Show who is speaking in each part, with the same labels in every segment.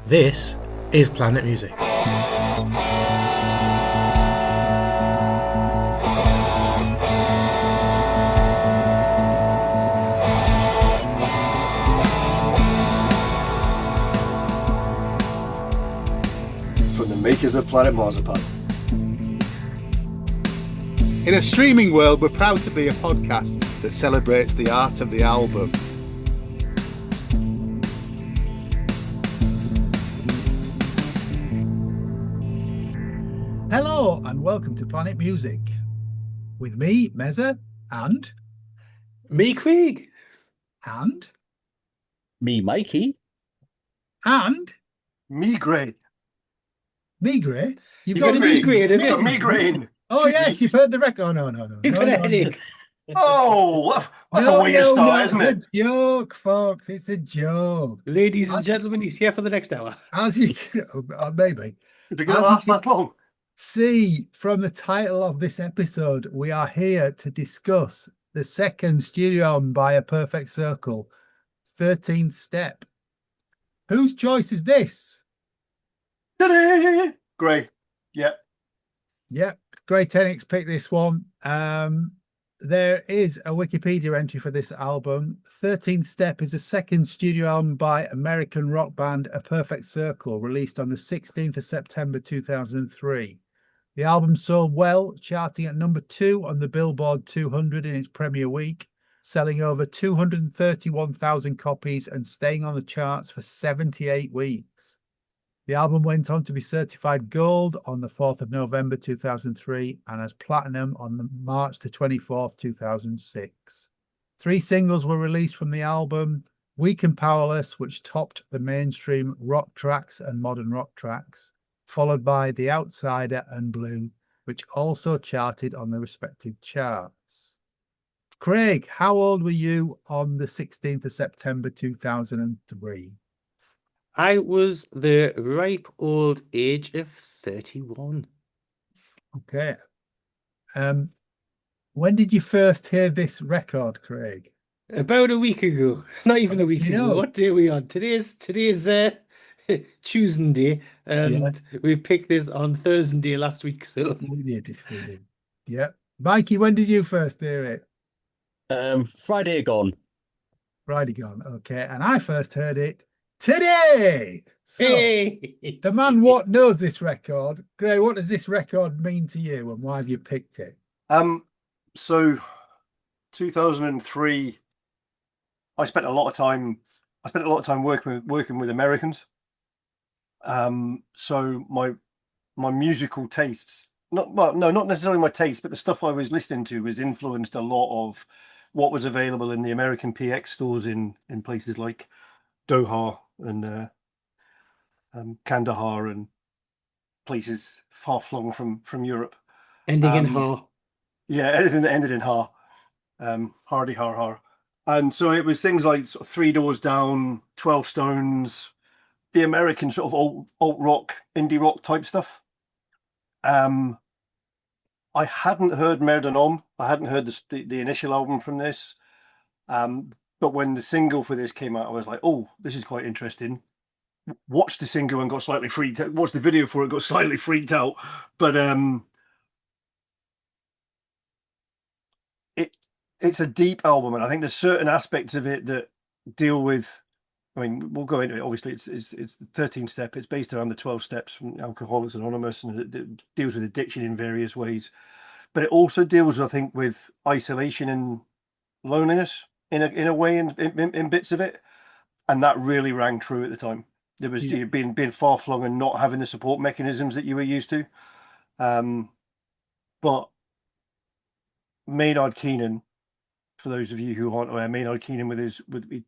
Speaker 1: This is Planet Music.
Speaker 2: From the makers of Planet Marzipan.
Speaker 3: In a streaming world, we're proud to be a podcast that celebrates the art of the album.
Speaker 4: Hello and welcome to Planet Music with me, Meza, and
Speaker 1: Me, Craig.
Speaker 5: Me, Mikey.
Speaker 4: and
Speaker 2: Migraine.
Speaker 4: Gray.
Speaker 1: You've got a migraine, have you?
Speaker 2: Migraine.
Speaker 4: Oh yes, you've heard the record. Oh no.
Speaker 1: You've got a headache.
Speaker 2: Oh, that's a way to start, isn't it?
Speaker 4: It's a joke, folks. It's a joke.
Speaker 1: Ladies and gentlemen, he's here for the next hour.
Speaker 4: As you maybe
Speaker 2: Is it going to last that long?
Speaker 4: see from the title of this episode, we are here to discuss the second studio album by A Perfect Circle, 13th Step. Whose choice is this?
Speaker 2: Ta-da! Great. Yeah.
Speaker 4: Yep, Grey Tenix picked this one. There is a Wikipedia entry for this album. 13th Step is the second studio album by American rock band A Perfect Circle, released on the 16th of September 2003. The album sold well, charting at number 2 on the Billboard 200 in its premiere week, selling over 231,000 copies and staying on the charts for 78 weeks. The album went on to be certified gold on the 4th of November 2003 and as platinum on March the 24th, 2006. 3 singles were released from the album: Weak and Powerless, which topped the mainstream rock tracks and modern rock tracks, followed by The Outsider and Blue, which also charted on the respective charts. Craig, how old were you on the 16th of September 2003?
Speaker 1: I was the ripe old age of 31.
Speaker 4: Okay. When did you first hear this record, Craig?
Speaker 1: About a week ago. Not even a week ago. What day are we on? Today's Tuesday, and we picked this on Thursday last week. So
Speaker 4: We did. Yeah. Mikey, when did you first hear it?
Speaker 5: Friday gone.
Speaker 4: Friday gone. Okay. And I first heard it today. So
Speaker 1: hey,
Speaker 4: the man what knows this record. Gray, what does this record mean to you and why have you picked it?
Speaker 2: So 2003, I spent a lot of time working with Americans. So my musical tastes, not necessarily my taste, but the stuff I was listening to was influenced a lot of what was available in the American PX stores in places like Doha and Kandahar and places far flung from Europe.
Speaker 1: ending in ha.
Speaker 2: Yeah, anything that ended in ha. Hardy har har. And so it was things like sort of Three Doors Down, 12 Stones, the American sort of alt rock, indie rock type stuff. I hadn't heard Merde Nom. I hadn't heard the initial album from this. But when the single for this came out, I was like, oh, this is quite interesting. Watched the single and got slightly freaked out. Watched the video for it, got slightly freaked out. But it's a deep album, and I think there's certain aspects of it that deal with. I mean, we'll go into it. Obviously, it's the 13th Step. It's based around the 12 steps from Alcoholics Anonymous, and it deals with addiction in various ways. But it also deals, I think, with isolation and loneliness in a way in bits of it, and that really rang true at the time. There was being far flung and not having the support mechanisms that you were used to. But Maynard Keenan, for those of you who aren't aware, Maynard Keenan would be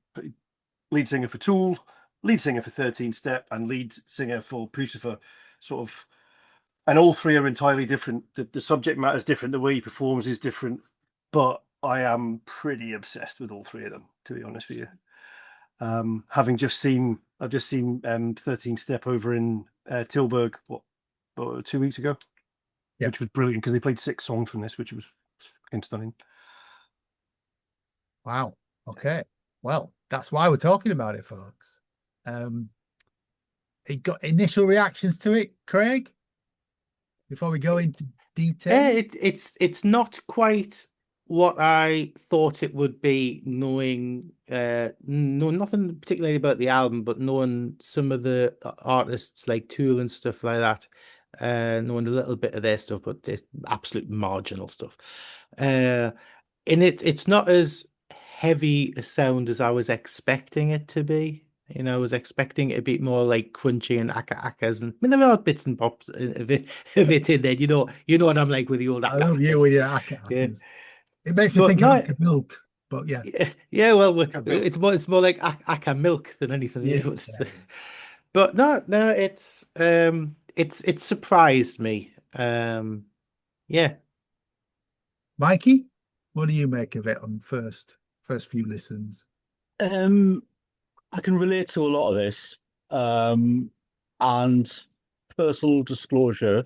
Speaker 2: lead singer for Tool, lead singer for 13th Step, and lead singer for Pucifer, sort of, and all three are entirely different. The subject matter is different, the way he performs is different, but I am pretty obsessed with all three of them, to be honest with you. I've just seen 13th Step over in Tilburg, 2 weeks ago, which was brilliant because they played 6 songs from this, which was fucking stunning.
Speaker 4: Wow. Okay. Well, that's why we're talking about it, folks. You got initial reactions to it, Craig? Before we go into detail.
Speaker 1: It's not quite what I thought it would be, knowing no nothing particularly about the album, but knowing some of the artists like Tool and stuff like that, knowing a little bit of their stuff, but it's absolute marginal stuff. And it's not as heavy a sound as I was expecting it to be. You know, I was expecting it to be more like crunchy and akka-akkas, and I mean there are bits and bobs of it in there. You know what I'm like with the old
Speaker 4: I love you
Speaker 1: akka-akkas.
Speaker 4: with your akka-akkas. It makes me
Speaker 1: But
Speaker 4: think
Speaker 1: no,
Speaker 4: of akka milk, but yeah.
Speaker 1: yeah, well,
Speaker 2: Akka milk.
Speaker 1: it's more like akka milk than anything.
Speaker 4: Yeah,
Speaker 1: You know,
Speaker 4: yeah.
Speaker 1: but no, it's surprised me. Yeah.
Speaker 4: Mikey, what do you make of it on first few listens?
Speaker 5: I can relate to a lot of this. And personal disclosure,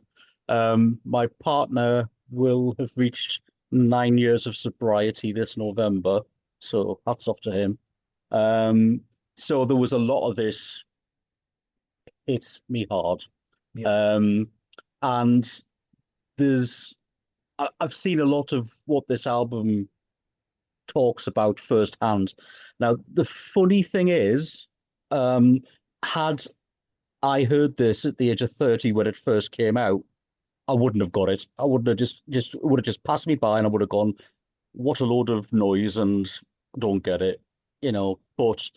Speaker 5: my partner will have reached 9 years of sobriety this November, so hats off to him. So there was a lot of this hit me hard.
Speaker 4: Yeah.
Speaker 5: And I've seen a lot of what this album talks about firsthand. Now, the funny thing is, had I heard this at the age of 30 when it first came out, I wouldn't have got it. I wouldn't have it would have just passed me by, and I would have gone, what a load of noise, and don't get it, you know. But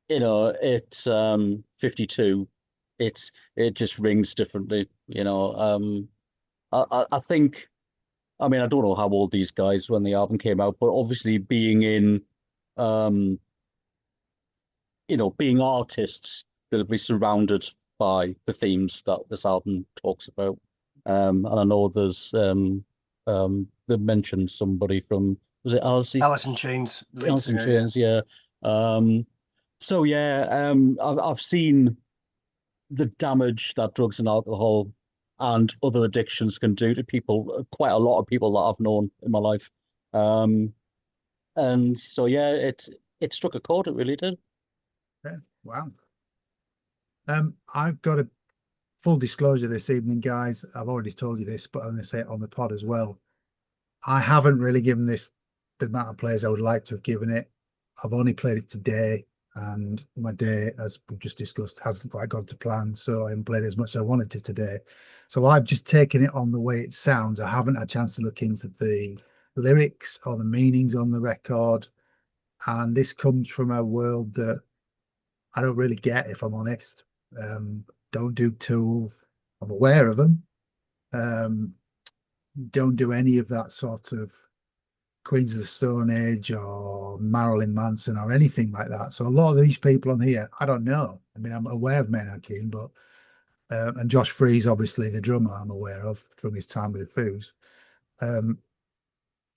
Speaker 5: you know, it's 52. It just rings differently, you know. I think, I mean, I don't know how old these guys when the album came out, but obviously being in, you know, being artists, they'll be surrounded by the themes that this album talks about. And I know there's they mentioned somebody from, was it Alice
Speaker 2: Alice in Chains. the lead
Speaker 5: in
Speaker 2: singer, yeah.
Speaker 5: Chains? Yeah. So yeah, I've seen the damage that drugs and alcohol and other addictions can do to people. Quite a lot of people that I've known in my life. And so yeah, it struck a chord. It really did.
Speaker 4: Yeah. Wow. I've got a full disclosure this evening, guys. I've already told you this, but I'm going to say it on the pod as well. I haven't really given this the amount of plays I would like to have given it. I've only played it today, and my day, as we've just discussed, hasn't quite gone to plan, so I haven't played as much as I wanted to today. So I've just taken it on the way it sounds. I haven't had a chance to look into the lyrics or the meanings on the record, and this comes from a world that I don't really get, if I'm honest. Don't do Tool. I'm aware of them. Don't do any of that sort of Queens of the Stone Age or Marilyn Manson or anything like that. So a lot of these people on here, I don't know. I mean, I'm aware of Maynard Keynes, but and Josh Freese, obviously the drummer, I'm aware of from his time with the Foos.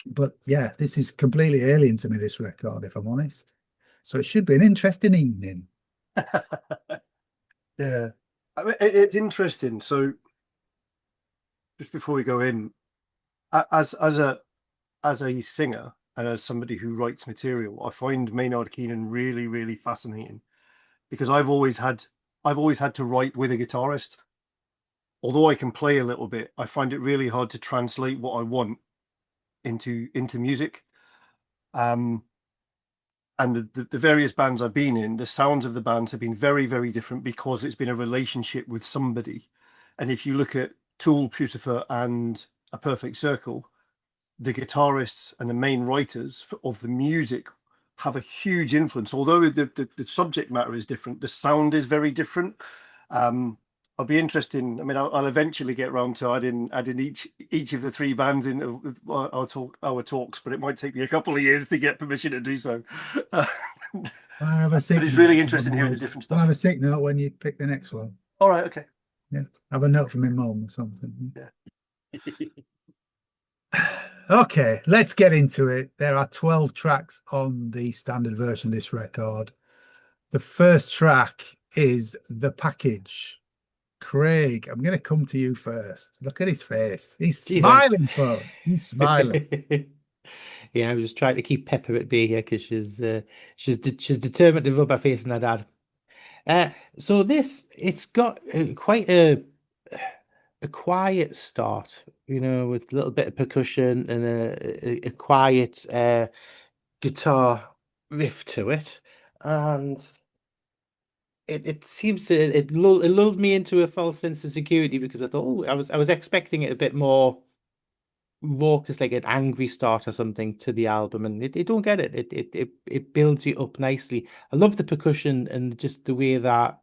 Speaker 4: But yeah, this is completely alien to me, this record, if I'm honest. So it should be an interesting evening.
Speaker 2: Yeah, I mean, it's interesting. So just before we go in, as a singer and as somebody who writes material, I find Maynard Keenan really, really fascinating, because I've always had to write with a guitarist. Although I can play a little bit, I find it really hard to translate what I want into music. And the various bands I've been in, the sounds of the bands have been very, very different, because it's been a relationship with somebody. And if you look at Tool, Pucifer and A Perfect Circle, the guitarists and the main writers of the music have a huge influence. Although the subject matter is different, the sound is very different. I'll be interested. I mean, I'll eventually get around to adding each of the three bands in our talks, but it might take me a couple of years to get permission to do so.
Speaker 4: I have a
Speaker 2: But it's really interesting hearing the different
Speaker 4: I'll have
Speaker 2: stuff.
Speaker 4: a sick note when you pick the next one.
Speaker 2: All right, okay.
Speaker 4: Yeah, have a note from my mum or something.
Speaker 2: Yeah.
Speaker 4: Okay, let's get into it. There are 12 tracks on the standard version of this record. The first track is The Package. Craig, I'm going to come to you first. Look at his face. He's smiling, folks. He's smiling.
Speaker 1: Yeah, I was just trying to keep Pepper at bay here, because she's determined to rub her face in her dad. So it's got quite a quiet start, with a little bit of percussion and a quiet guitar riff to it, and it seems to it lulled me into a false sense of security because I thought, oh, I was expecting it a bit more raucous, like an angry start or something to the album, and it don't get it. It builds you up nicely. I love the percussion and just the way that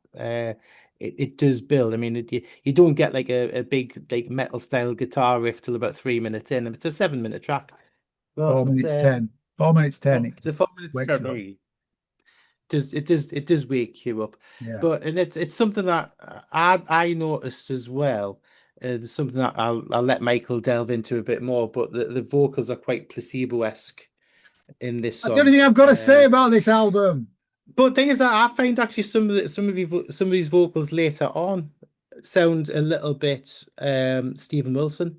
Speaker 1: it does build. I mean, you don't get like a big like metal style guitar riff till about 3 minutes in, and it's a 7 minute track. But
Speaker 4: 4 minutes 10. 4 minutes 10.
Speaker 1: it's a 4 minutes
Speaker 4: wakes you up.
Speaker 1: 10. It does wake you up.
Speaker 4: Yeah.
Speaker 1: But and it's something that I noticed as well. There's something that I'll let Michael delve into a bit more, but the vocals are quite placebo-esque in this
Speaker 4: That's
Speaker 1: song.
Speaker 4: the only thing I've got to say about this album.
Speaker 1: But the thing is that I find actually some of these vocals later on sound a little bit Stephen Wilson.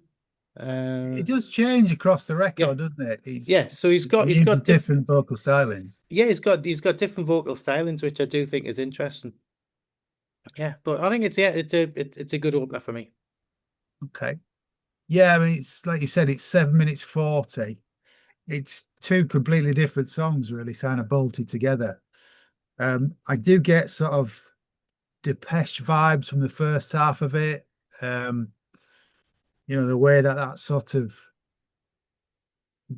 Speaker 4: It does change across the record, doesn't it?
Speaker 1: So he's got
Speaker 4: different vocal stylings.
Speaker 1: Yeah, he's got different vocal stylings, which I do think is interesting. Yeah, but I think it's a good opener for me.
Speaker 4: Okay. Yeah, I mean, it's like you said, it's 7 minutes 40. It's two completely different songs, really, kind of bolted together. I do get sort of Depeche vibes from the first half of it. The way that sort of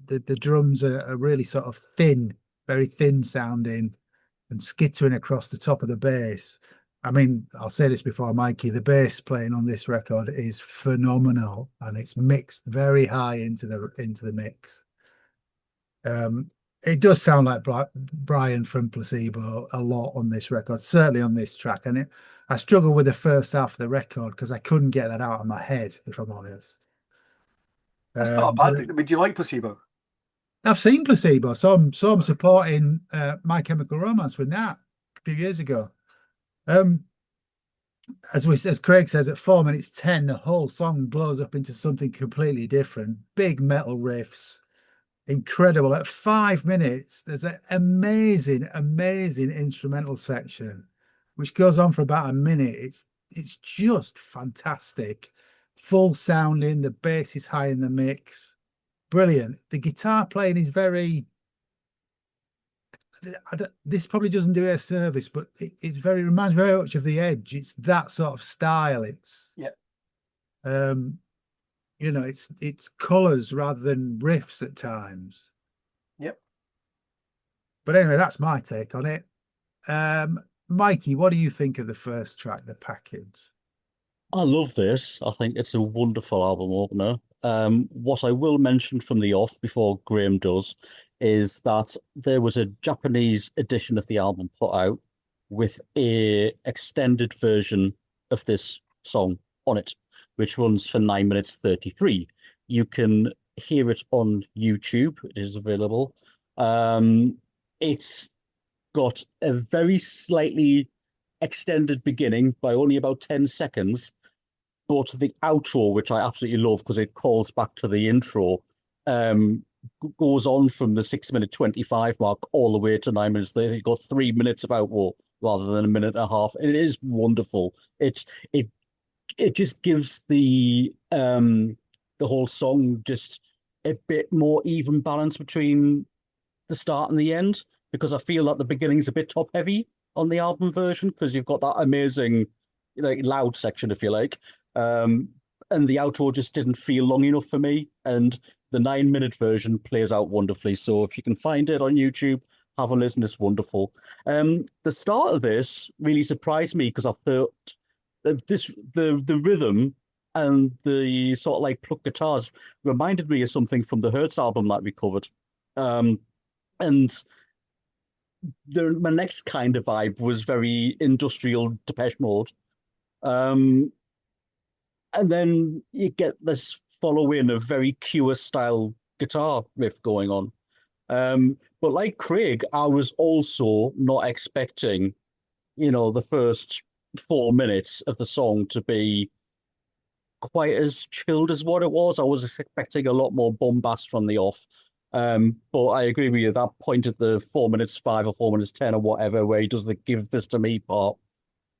Speaker 4: the drums are really sort of thin, very thin sounding and skittering across the top of the bass. I mean, I'll say this before, Mikey, the bass playing on this record is phenomenal, and it's mixed very high into the mix. It does sound like Brian from Placebo a lot on this record, certainly on this track. And I struggle with the first half of the record because I couldn't get that out of my head, if I'm honest.
Speaker 2: That's not a bad thing. I mean, do you like Placebo?
Speaker 4: I've seen Placebo, so I'm supporting My Chemical Romance with that a few years ago. As Craig says, at 4 minutes 10, the whole song blows up into something completely different. Big metal riffs, incredible. At 5 minutes, there's an amazing instrumental section which goes on for about a minute. It's just fantastic, full sounding. The bass is high in the mix, brilliant. The guitar playing is very. This probably doesn't do it a service, but it reminds very much of The Edge. It's that sort of style. It's it's colours rather than riffs at times.
Speaker 2: Yep.
Speaker 4: But anyway, that's my take on it. Mikey, what do you think of the first track, The Package?
Speaker 5: I love this. I think it's a wonderful album opener. What I will mention from the off before Graham does is that there was a Japanese edition of the album put out with a extended version of this song on it, which runs for 9 minutes 33. You can hear it on YouTube. It is available. It's got a very slightly extended beginning by only about 10 seconds, but the outro, which I absolutely love because it calls back to the intro, goes on from the 6 minute 25 mark all the way to 9 minutes 30. You've got 3 minutes of outro rather than a minute and a half. It is wonderful. It just gives the whole song just a bit more even balance between the start and the end, because I feel that the beginning's a bit top heavy on the album version because you've got that amazing loud section, if you like, and the outro just didn't feel long enough for me, and the 9 minute version plays out wonderfully. So if you can find it on YouTube, have a listen. It's wonderful. The start of this really surprised me because I thought the rhythm and the sort of like pluck guitars reminded me of something from the Hertz album that we covered. And my next kind of vibe was very industrial Depeche Mode. And then you get this following of very Cure style guitar riff going on. But like Craig, I was also not expecting, the first 4 minutes of the song to be quite as chilled as what it was. I was expecting a lot more bombast from the off. But I agree with you, that point at the 4 minutes 5 or 4 minutes 10 or whatever, where he does the give this to me part,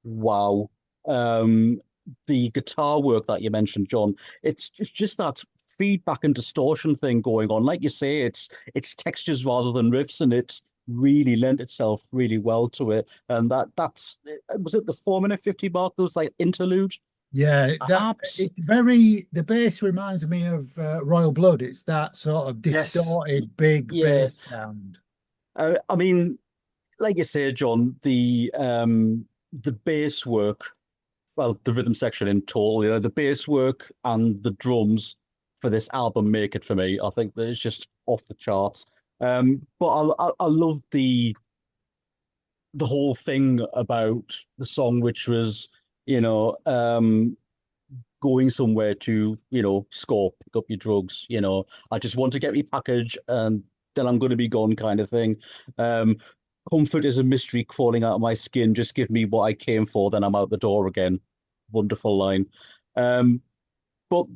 Speaker 5: wow. The guitar work that you mentioned, John, it's just that feedback and distortion thing going on. Like you say, it's textures rather than riffs, and it really lent itself really well to it. And that's was it the 4-minute 50 mark? There was like interlude.
Speaker 4: Yeah,
Speaker 5: Abs
Speaker 4: the bass reminds me of Royal Blood. It's that sort of
Speaker 2: Yes.
Speaker 4: distorted big
Speaker 5: Yeah.
Speaker 4: bass sound.
Speaker 5: I mean, like you say, John, the bass work, well, the rhythm section in total, the bass work and the drums for this album make it for me. I think that it's just off the charts. But I love the whole thing about the song, which was, going somewhere to, score, pick up your drugs. I just want to get my package and then I'm going to be gone, kind of thing. Um, Comfort is a mystery crawling out of my skin. Just give me what I came for, then I'm out the door again. Wonderful line. But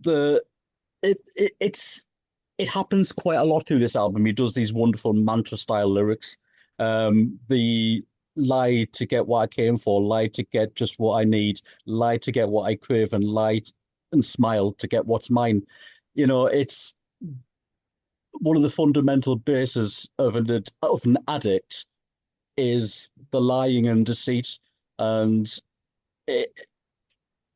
Speaker 5: it happens quite a lot through this album. He does these wonderful mantra style lyrics. The lie to get what I came for, lie to get just what I need, lie to get what I crave, and lie and smile to get what's mine. It's one of the fundamental bases of an addict is the lying and deceit. And it,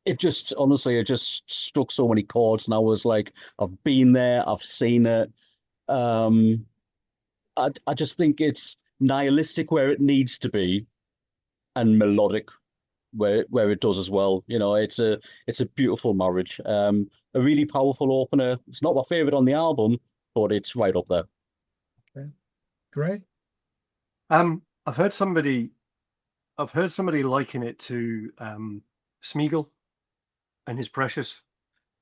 Speaker 5: it just, honestly, it just struck so many chords. And I was like, I've been there, I've seen it. Um, I just think it's nihilistic where it needs to be and melodic where it does as well. It's a beautiful marriage. A really powerful opener. It's not my favorite on the album, but it's right up there.
Speaker 4: Okay. Great.
Speaker 2: I've heard somebody liken it to Smeagol and his Precious,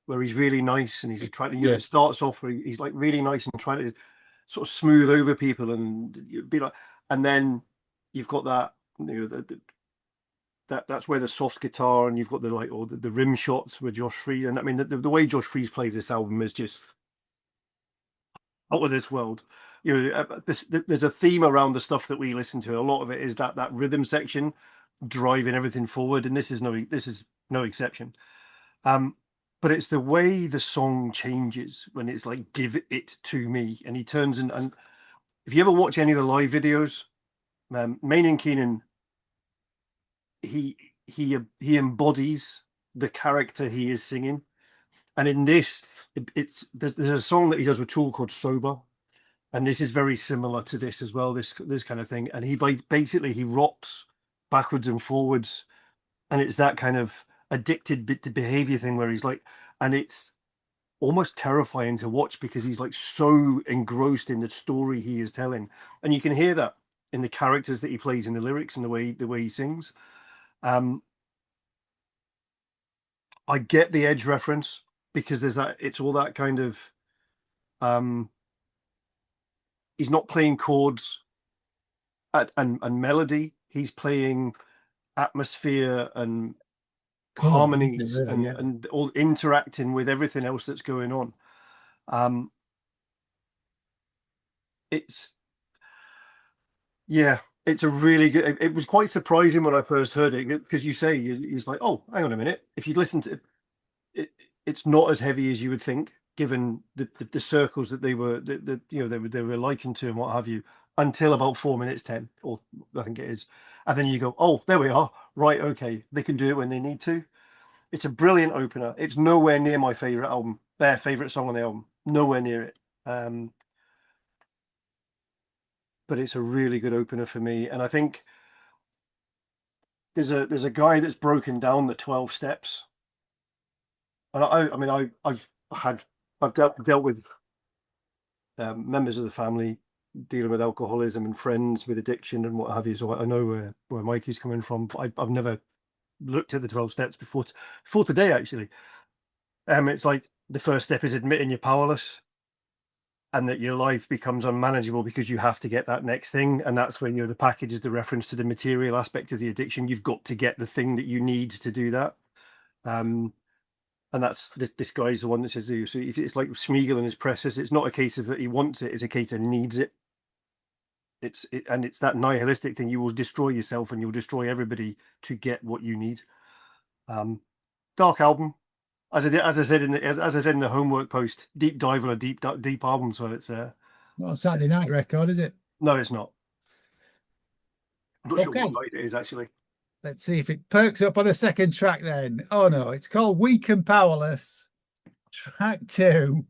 Speaker 2: where he's really nice and he's trying to, it starts off where he's like really nice and trying to sort of smooth over people and be like, and then you've got that, that's where the soft guitar and you've got the rim shots with Josh Freese. And I mean, the way Josh Freese plays this album is just out of this world. There's a theme around the stuff that we listen to. A lot of it is that rhythm section driving everything forward, and this is no exception. But it's the way the song changes when it's like "Give It to Me," and he turns and if you ever watch any of the live videos, Maynard Keenan, he embodies the character he is singing, and in this, there's a song that he does with Tool called "Sober." And this is very similar to this as well, this kind of thing. And he basically rocks backwards and forwards, and it's that kind of addicted bit to behavior thing where he's like, and it's almost terrifying to watch because he's like so engrossed in the story he is telling, and you can hear that in the characters that he plays in the lyrics and the way he sings. I get the Edge reference because there's that. It's all that kind of. He's not playing chords and melody. He's playing atmosphere and harmonies and all interacting with everything else that's going on. It's a really good. It was quite surprising when I first heard it because you say he's like, oh, hang on a minute. If you'd listen to it, it's not as heavy as you would think, given the circles that they were they were likened to and what have you, until about 4 minutes 10, or I think it is, and then you go, oh, there we are, right, okay, they can do it when they need to. It's a brilliant opener. It's nowhere near my favorite song on the album, nowhere near it, but it's a really good opener for me. And I think there's a guy that's broken down the 12 steps, and I've dealt with members of the family dealing with alcoholism and friends with addiction and what have you. So I know where Mikey's coming from. I've never looked at the 12 steps before today, actually. It's like the first step is admitting you're powerless and that your life becomes unmanageable because you have to get that next thing. And that's when the package is the reference to the material aspect of the addiction. You've got to get the thing that you need to do that. And that's this guy's the one that says, so if it's like Smeagol and his Precious, it's not a case of that he wants it, it's a case of needs it. and it's that nihilistic thing. You will destroy yourself and you'll destroy everybody to get what you need. Dark album, as I said in the homework post, deep dive on a deep album. So it's
Speaker 4: Not a Saturday night record, is it?
Speaker 2: no, it's not. I'm not sure
Speaker 4: Okay.
Speaker 2: what night it is actually.
Speaker 4: Let's see if it perks up on the second track then. Oh no, it's called Weak and Powerless. Track 2.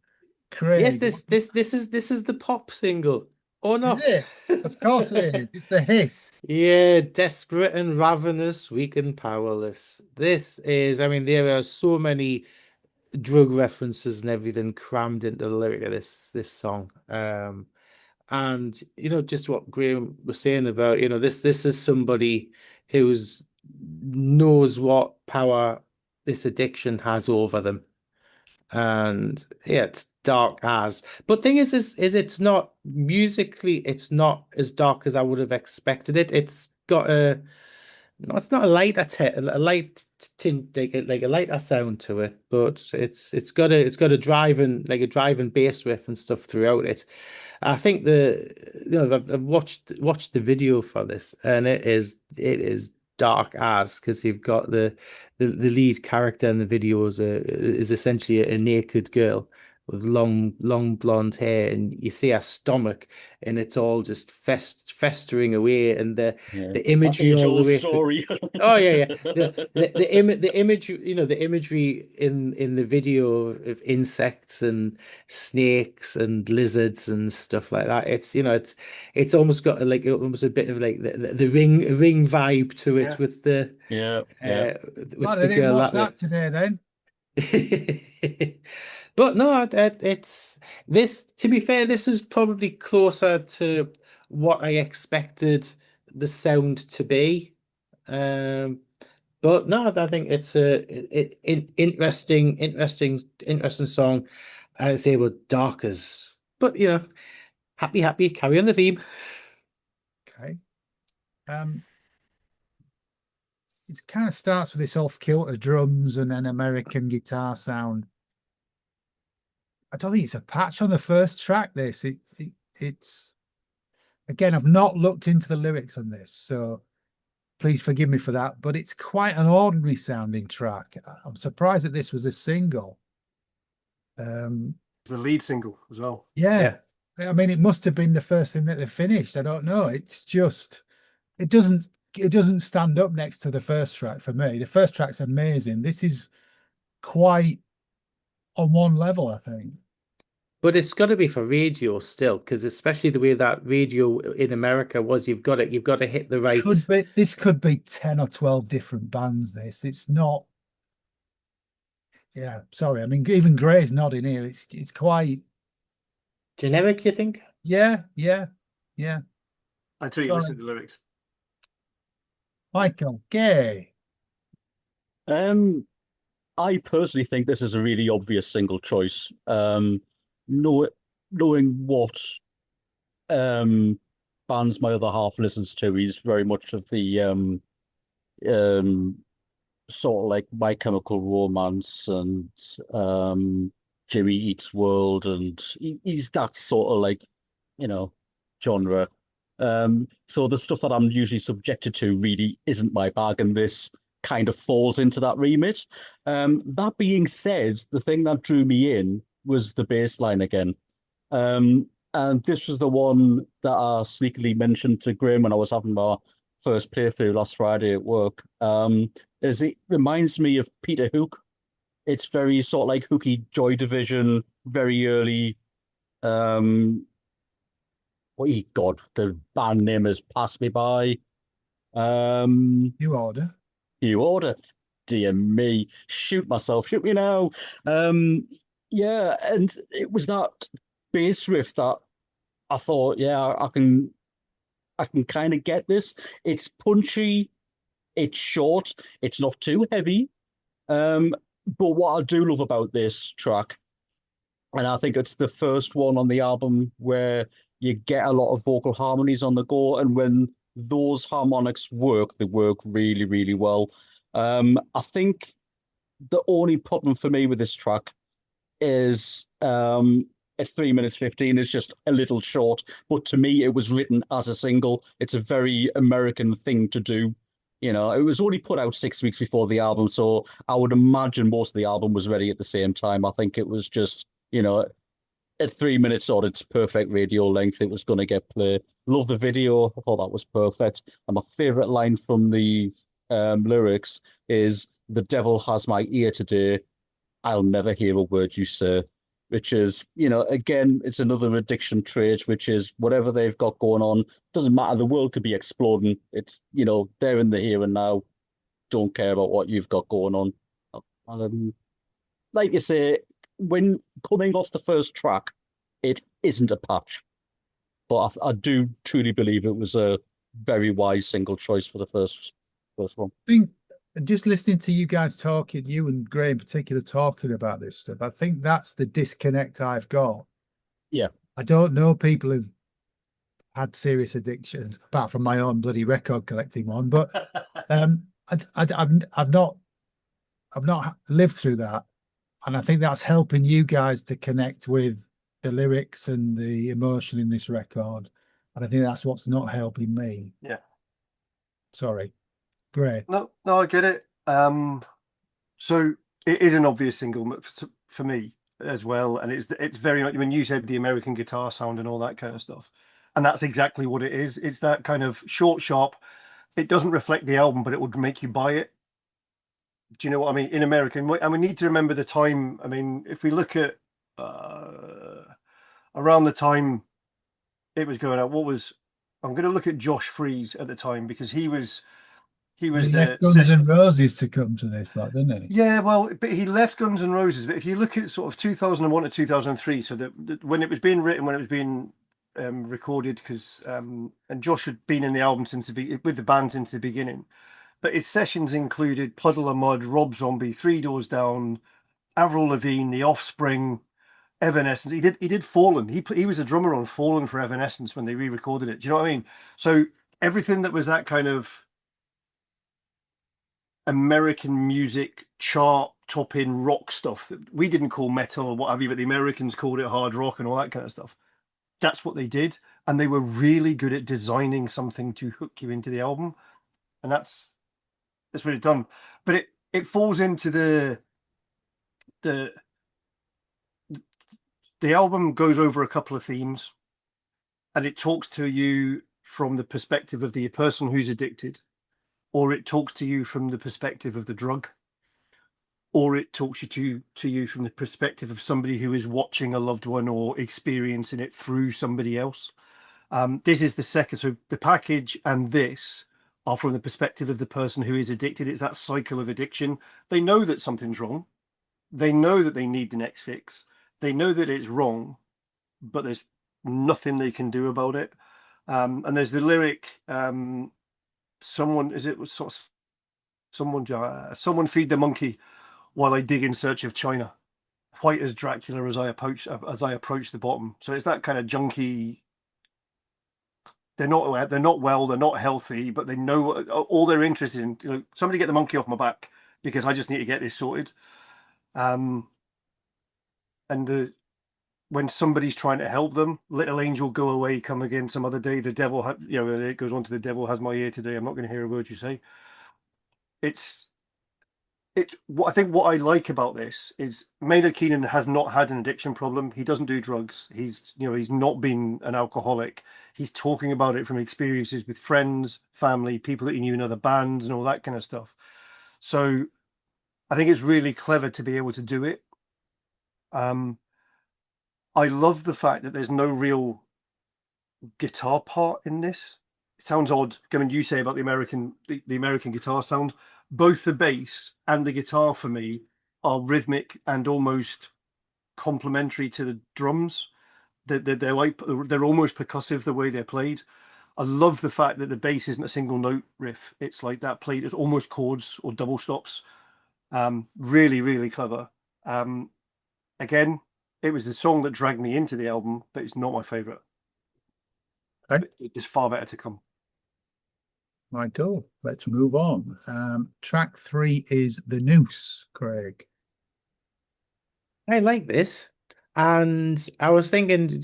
Speaker 4: Craig.
Speaker 1: Yes, this is the pop single. Oh no.
Speaker 4: Is it? Of course it is. It's the hit.
Speaker 1: Yeah, desperate and ravenous, weak and powerless. This is, I mean, there are so many drug references and everything crammed into the lyric of this song. And you know, just what Graham was saying about, you know, this is somebody who's knows what power this addiction has over them. And yeah, it's dark as. But thing is it's not musically, it's not as dark as I would have expected it. It's got no, it's not a lighter a light tint, like a lighter sound to it, but it's got a driving bass riff and stuff throughout it. I think I've watched the video for this, and it is dark as, because you've got the lead character in the video is essentially a naked girl with long blonde hair, and you see her stomach, and it's all just festering away, and the imagery all the way
Speaker 5: story.
Speaker 1: Oh yeah. The image, you know, the imagery in the video of insects and snakes and lizards and stuff like that. It's, you know, it's almost got almost a bit of like the ring vibe to it, with the with
Speaker 4: Well, I
Speaker 1: the
Speaker 4: didn't
Speaker 1: girl
Speaker 4: watch that today then.
Speaker 1: But no, it's this. To be fair, this is probably closer to what I expected the sound to be. But no, I think it's interesting song. I'd say we're dark as, but you know, happy, carry on the theme.
Speaker 4: Okay. It kind of starts with this off-kilter drums and then American guitar sound. I don't think it's a patch on the first track. It's again, I've not looked into the lyrics on this, so please forgive me for that, but it's quite an ordinary sounding track. I'm surprised that this was a single.
Speaker 2: The lead single as well.
Speaker 4: Yeah. I mean, it must have been the first thing that they finished. I don't know. It's just, it doesn't stand up next to the first track for me. The first track's amazing. This is quite on one level, I think.
Speaker 1: But it's got to be for radio still, because especially the way that radio in America was, you've got to hit the right.
Speaker 4: This could be 10 or 12 different bands. It's not. Yeah, sorry. I mean, even Gray's nodding here. It's quite
Speaker 1: generic, you think?
Speaker 4: Yeah.
Speaker 2: Until you listen to the lyrics.
Speaker 4: Michael, Gay.
Speaker 5: I personally think this is a really obvious single choice. Knowing what bands my other half listens to, he's very much of the sort of like My Chemical Romance and Jimmy Eats World, and he's that sort of like, you know, genre. So the stuff that I'm usually subjected to really isn't my bag, and this kind of falls into that remit. That being said, the thing that drew me in was the bass line again. And this was the one that I sneakily mentioned to Graham when I was having my first playthrough last Friday at work. It reminds me of Peter Hook. It's very sort of like Hooky, Joy Division, very early. The band name has passed me by.
Speaker 4: New Order.
Speaker 5: New Order. Dear me, shoot me now. Yeah, and it was that bass riff that I thought, yeah, I can kind of get this. It's punchy, it's short, it's not too heavy. But what I do love about this track, and I think it's the first one on the album where you get a lot of vocal harmonies on the go, and when those harmonics work, they work really, really well. I think the only problem for me with this track is at 3 minutes 15 is just a little short. But to me, it was written as a single. It's a very American thing to do. You know, it was only put out 6 weeks before the album, so I would imagine most of the album was ready at the same time. I think it was just, you know, at 3 minutes or its perfect radio length, it was going to get played. Love the video. I thought that was perfect. And my favorite line from the lyrics is, "The devil has my ear today. I'll never hear a word you say," which is, you know, again, it's another addiction trait, which is whatever they've got going on, doesn't matter. The world could be exploding. It's, you know, they're in the here and now. Don't care about what you've got going on. Like you say, when coming off the first track, it isn't a patch. But I do truly believe it was a very wise single choice for the first one.
Speaker 4: I think just listening to you guys talking, you and Gray in particular, talking about this stuff, I think that's the disconnect I've got.
Speaker 5: Yeah.
Speaker 4: I don't know people who've had serious addictions, apart from my own bloody record collecting one, but I've not lived through that. And I think that's helping you guys to connect with the lyrics and the emotion in this record. And I think that's what's not helping me.
Speaker 2: Yeah.
Speaker 4: Sorry. Great.
Speaker 2: No, I get it. So it is an obvious single for me as well, and it's very much, when you said the American guitar sound and all that kind of stuff, and that's exactly what it is. It's that kind of short, sharp. It doesn't reflect the album, but it would make you buy it. Do you know what I mean? In American, and we need to remember the time. I mean, if we look at around the time it was going out, I'm going to look at Josh Freese at the time, because he was the
Speaker 4: Guns N' Roses to come to this, like, didn't he?
Speaker 2: Yeah, well, but he left Guns N' Roses. But if you look at sort of 2001 to 2003, so that when it was being written, when it was being recorded, because and Josh had been in the album with the band since the beginning. But his sessions included Puddle of Mud, Rob Zombie, Three Doors Down, Avril Lavigne, The Offspring, Evanescence. He did Fallen. He was a drummer on Fallen for Evanescence when they re-recorded it. Do you know what I mean? So everything that was that kind of American music chart topping rock stuff that we didn't call metal or what have you, but the Americans called it hard rock and all that kind of stuff. That's what they did, and they were really good at designing something to hook you into the album, and that's what it done. But it falls into the album goes over a couple of themes, and it talks to you from the perspective of the person who's addicted, or it talks to you from the perspective of the drug, or it talks to you from the perspective of somebody who is watching a loved one or experiencing it through somebody else. This is the second. So the package and this are from the perspective of the person who is addicted. It's that cycle of addiction. They know that something's wrong. They know that they need the next fix. They know that it's wrong, but there's nothing they can do about it. And there's the lyric, someone feed the monkey while I dig in search of China, white as Dracula as I approach the bottom. So it's that kind of junky. They're not well, they're not healthy, but they know all they're interested in. You know, somebody get the monkey off my back, because I just need to get this sorted. When somebody's trying to help them, little angel, go away, come again some other day. The devil, it goes on to the devil has my ear today. I'm not going to hear a word you say. I think what I like about this is Maynard Keenan has not had an addiction problem. He doesn't do drugs. He's not been an alcoholic. He's talking about it from experiences with friends, family, people that he knew in other bands and all that kind of stuff. So I think it's really clever to be able to do it. I love the fact that there's no real guitar part in this. It sounds odd, given you say about the American guitar sound. Both the bass and the guitar for me are rhythmic and almost complementary to the drums. They're almost percussive the way they're played. I love the fact that the bass isn't a single note riff. It's like that played as almost chords or double stops. Really, really clever. Again, it was the song that dragged me into the album, but it's not my favorite.
Speaker 4: Okay.
Speaker 2: There's far better to come.
Speaker 4: Michael, let's move on. Track 3 is The Noose, Craig.
Speaker 1: I like this. And I was thinking,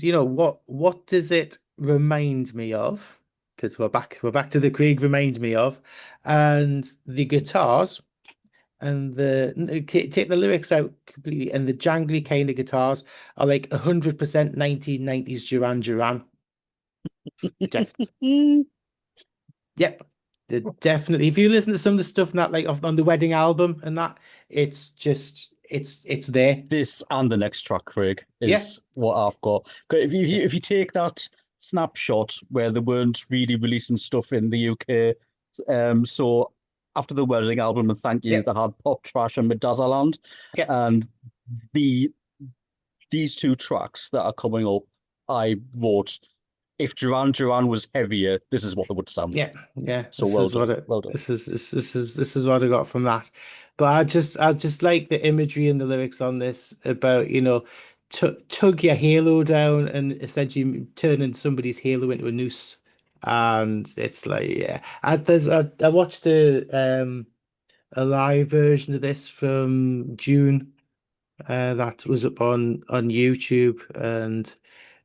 Speaker 1: what does it remind me of? Because we're back to the Krieg remind me of, and the guitars and take the lyrics out completely, and the jangly kind of guitars are like 100% 1990s Duran Duran. Def Yep. Definitely. If you listen to some of the stuff in that, like on the wedding album and that, it's just it's there.
Speaker 5: This and the next track, Craig,
Speaker 1: Yeah.
Speaker 5: is what I've got. 'Cause if you take that snapshot where they weren't really releasing stuff in the UK, so after the wedding album and Thank You,
Speaker 1: Yeah.
Speaker 5: they had Pop Trash and Middazaland,
Speaker 1: Yeah.
Speaker 5: and these two tracks that are coming up, I wrote, if Duran Duran was heavier, this is what they would sound.
Speaker 1: Yeah, yeah.
Speaker 5: So well done. Well done.
Speaker 1: This is what I got from that. But I just like the imagery and the lyrics on this about, tug your halo down and essentially turning somebody's halo into a noose. And it's like, yeah. I watched a live version of this from June. That was up on YouTube, and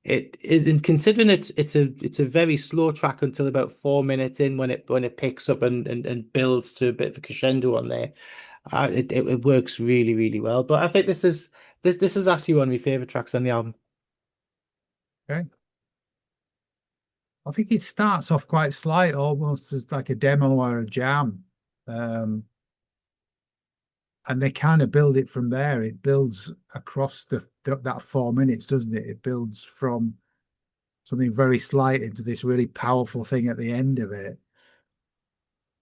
Speaker 1: and considering it's a very slow track until about 4 minutes in, when it picks up and builds to a bit of a crescendo on there. It works really, really well. But I think this is actually one of my favorite tracks on the album.
Speaker 4: Okay. I think it starts off quite slight, almost as like a demo or a jam. And they kind of build it from there. It builds across that 4 minutes, doesn't it? It builds from something very slight into this really powerful thing at the end of it.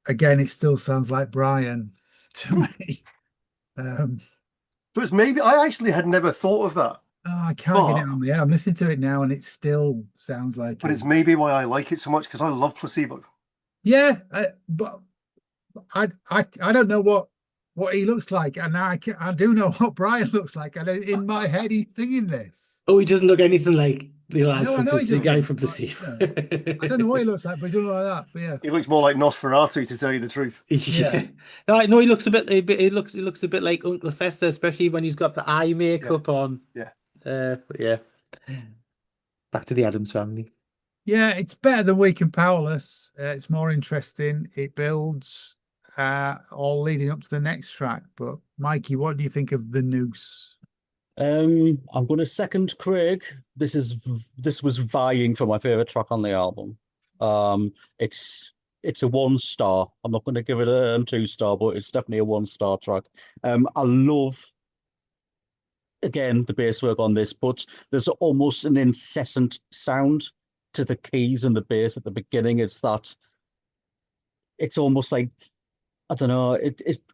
Speaker 4: Again, it still sounds like Brian to me.
Speaker 2: So it's maybe, I actually had never thought of that.
Speaker 4: Oh, I can't get it on the end. I'm listening to it now, and it still sounds like
Speaker 2: But it's maybe why I like it so much, because I love Placebo.
Speaker 4: Yeah, but I don't know what he looks like, and I do know what Brian looks like, and in my head he's singing this.
Speaker 1: Oh, he doesn't look anything like the lad
Speaker 4: No, I
Speaker 1: from
Speaker 4: know he
Speaker 1: the guy
Speaker 4: doesn't,
Speaker 1: from
Speaker 4: but,
Speaker 1: Placebo.
Speaker 4: I don't know what he looks like, but he doesn't look like that. But yeah,
Speaker 2: He looks more like Nosferatu, to tell you the truth.
Speaker 1: Yeah. No, he looks he looks a bit like Uncle Fester, especially when he's got the eye makeup on.
Speaker 2: Yeah.
Speaker 1: But yeah. Back to the Addams Family.
Speaker 4: Yeah, it's better than Weak and Powerless. It's more interesting. It builds, all leading up to the next track. But Mikey, what do you think of The Noose?
Speaker 5: I'm going to second Craig. This was vying for my favorite track on the album. It's a 1-star. I'm not going to give it a 2-star, but it's definitely a 1-star track. I love, again, the bass work on this, but there's almost an incessant sound to the keys and the bass at the beginning. It's almost like, I don't know,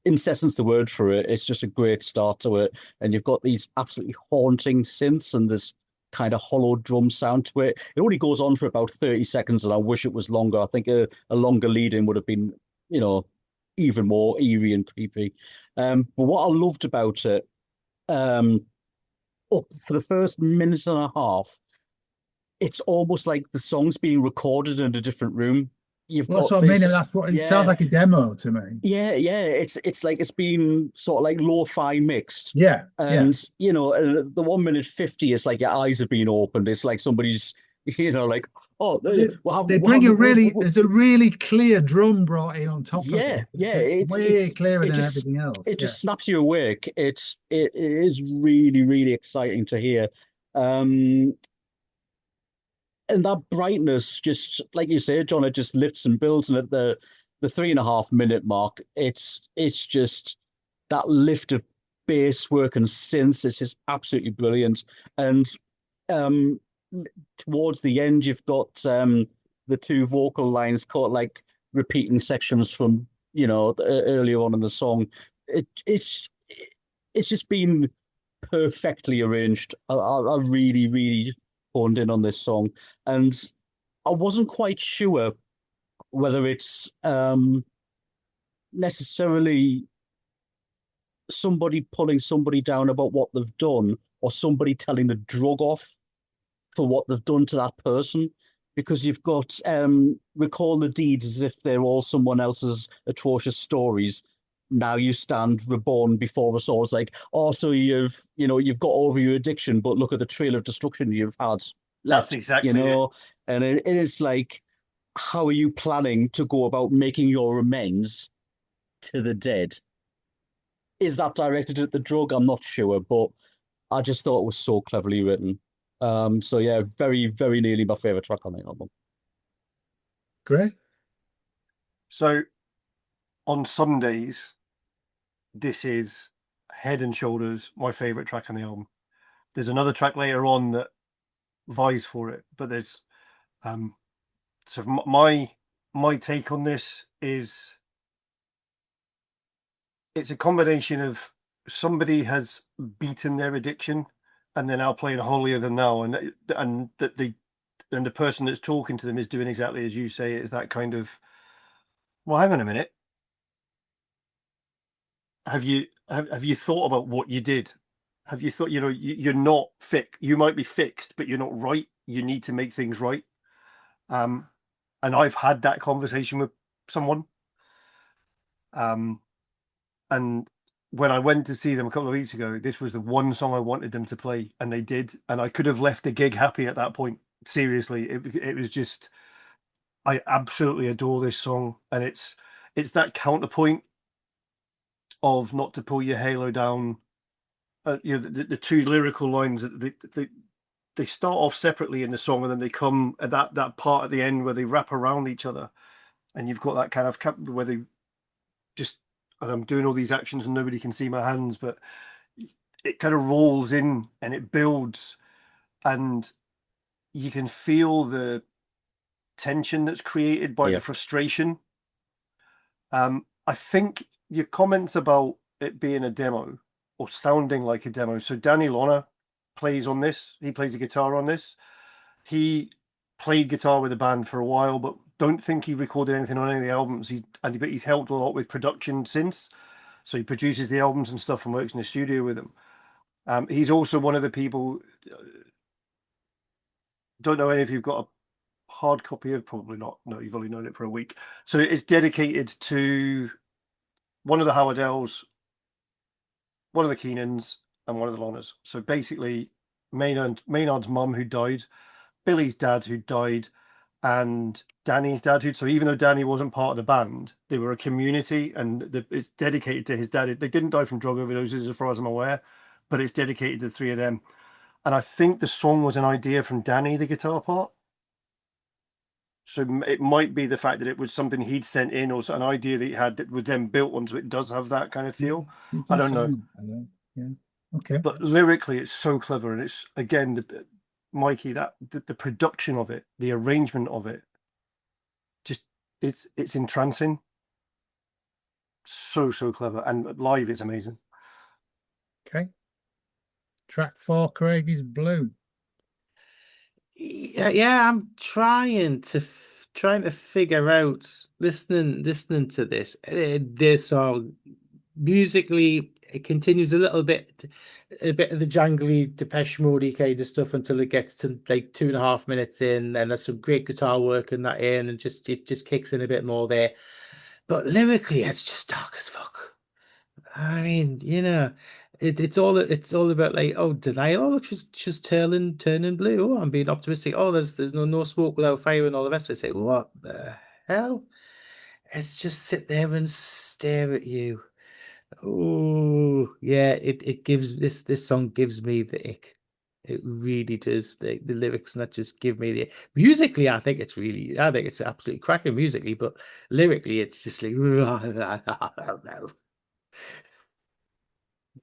Speaker 5: incessant's the word for it. It's just a great start to it. And you've got these absolutely haunting synths and this kind of hollow drum sound to it. It only goes on for about 30 seconds, and I wish it was longer. I think a longer lead-in would have been, even more eerie and creepy. But what I loved about it, for the first minute and a half, it's almost like the song's being recorded in a different room.
Speaker 4: That's what I mean. That's what it sounds like, a demo to me.
Speaker 5: Yeah. It's like it's been sort of like lo-fi mixed.
Speaker 4: Yeah.
Speaker 5: And the 1 minute 50 is like your eyes have been opened. It's like somebody's, like, oh,
Speaker 4: there's a really clear drum brought in on top of it.
Speaker 5: Yeah,
Speaker 4: it's way clearer than everything else.
Speaker 5: It just snaps you awake. It is really, really exciting to hear. And that brightness, just like you said, John, it just lifts and builds. And at the 3.5 minute mark, it's just that lift of bass work and synths. It's just absolutely brilliant. And towards the end, you've got the two vocal lines caught like repeating sections from earlier on in the song. It's just been perfectly arranged. I really, really honed in on this song, and I wasn't quite sure whether it's necessarily somebody pulling somebody down about what they've done, or somebody telling the drug off for what they've done to that person, because you've got recall the deeds as if they're all someone else's atrocious stories, now you stand reborn before us all. It's like, oh, so you've got over your addiction, but look at the trail of destruction you've had left.
Speaker 2: That's exactly
Speaker 5: and it's like, how are you planning to go about making your amends to the dead? Is that directed at the drug? I'm not sure, but I just thought it was so cleverly written. So yeah, very, very nearly my favorite track on the album.
Speaker 4: Great.
Speaker 2: So on some days, this is head and shoulders my favorite track on the album. There's another track later on that vies for it, but there's so my take on this is it's a combination of somebody has beaten their addiction and they're now playing holier than thou, and that the person that's talking to them is doing exactly as you say. It's that kind of, well, hang on a minute, have you thought about what you did? Have you thought, you're not fixed, you might be fixed, but you're not right, you need to make things right. And I've had that conversation with someone, and when I went to see them a couple of weeks ago, this was the one song I wanted them to play, and they did, and I could have left the gig happy at that point. Seriously, it was just, I absolutely adore this song, and it's that counterpoint of not to pull your halo down. The two lyrical lines that they start off separately in the song, and then they come at that part at the end where they wrap around each other, and you've got that kind of where they just, and I'm doing all these actions and nobody can see my hands, but it kind of rolls in and it builds, and you can feel the tension that's created by the frustration. I think your comments about it being a demo or sounding like a demo. So Danny Lona plays on this. He plays the guitar on this. He played guitar with the band for a while, but don't think he recorded anything on any of the albums. He's helped a lot with production since. So he produces the albums and stuff and works in the studio with them. He's also one of the people, don't know any if you've got a hard copy of, probably not. No, you've only known it for a week. So it's dedicated to one of the Howardells, one of the Keenans, and one of the Lonas. So basically, Maynard's mum who died, Billy's dad who died, and Danny's dad so even though Danny wasn't part of the band, they were a community, and it's dedicated to his dad. They didn't die from drug overdoses as far as I'm aware, but it's dedicated to the three of them. And I think the song was an idea from Danny, the guitar part. So it might be the fact that it was something he'd sent in, or an idea that he had that was then built on, so it does have that kind of feel. I don't know.
Speaker 4: Yeah. Okay.
Speaker 2: But lyrically, it's so clever, and it's, again, Mikey, that the production of it, the arrangement of it, just it's entrancing. So clever, and live it's amazing.
Speaker 4: Okay. Track 4, Craig, is Blue.
Speaker 1: Yeah, I'm trying to figure out, listening to this song musically. It continues a bit of the jangly Depeche Mode kind of stuff until it gets to like 2.5 minutes in, and there's some great guitar work in that in, and it just kicks in a bit more there. But lyrically, it's just dark as fuck. I mean, it's all about like, oh, denial. Oh, just turning blue. Oh, I'm being optimistic. Oh, there's no smoke without fire, and all the rest of it. Say, what the hell? It's just sit there and stare at you. Oh, yeah. It gives this song gives me the ick. It really does. The lyrics not just give me the musically. I think it's absolutely cracking musically, but lyrically, it's just like, no.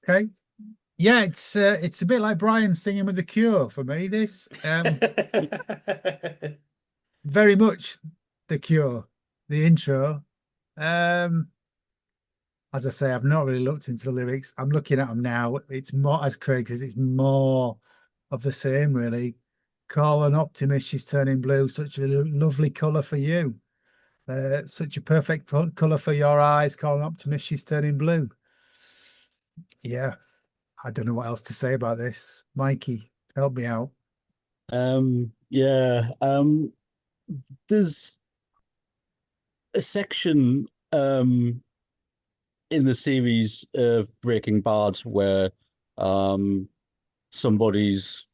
Speaker 4: Okay. Yeah, it's a bit like Brian singing with The Cure for me. This very much The Cure, the intro. As I say, I've not really looked into the lyrics. I'm looking at them now. It's more, as Craig says, it's more of the same, really. Call an optimist, she's turning blue. Such a lovely colour for you. Such a perfect colour for your eyes. Call an optimist, she's turning blue. Yeah, I don't know what else to say about this. Mikey, help me out.
Speaker 5: There's a section in the series of Breaking Bad where somebody's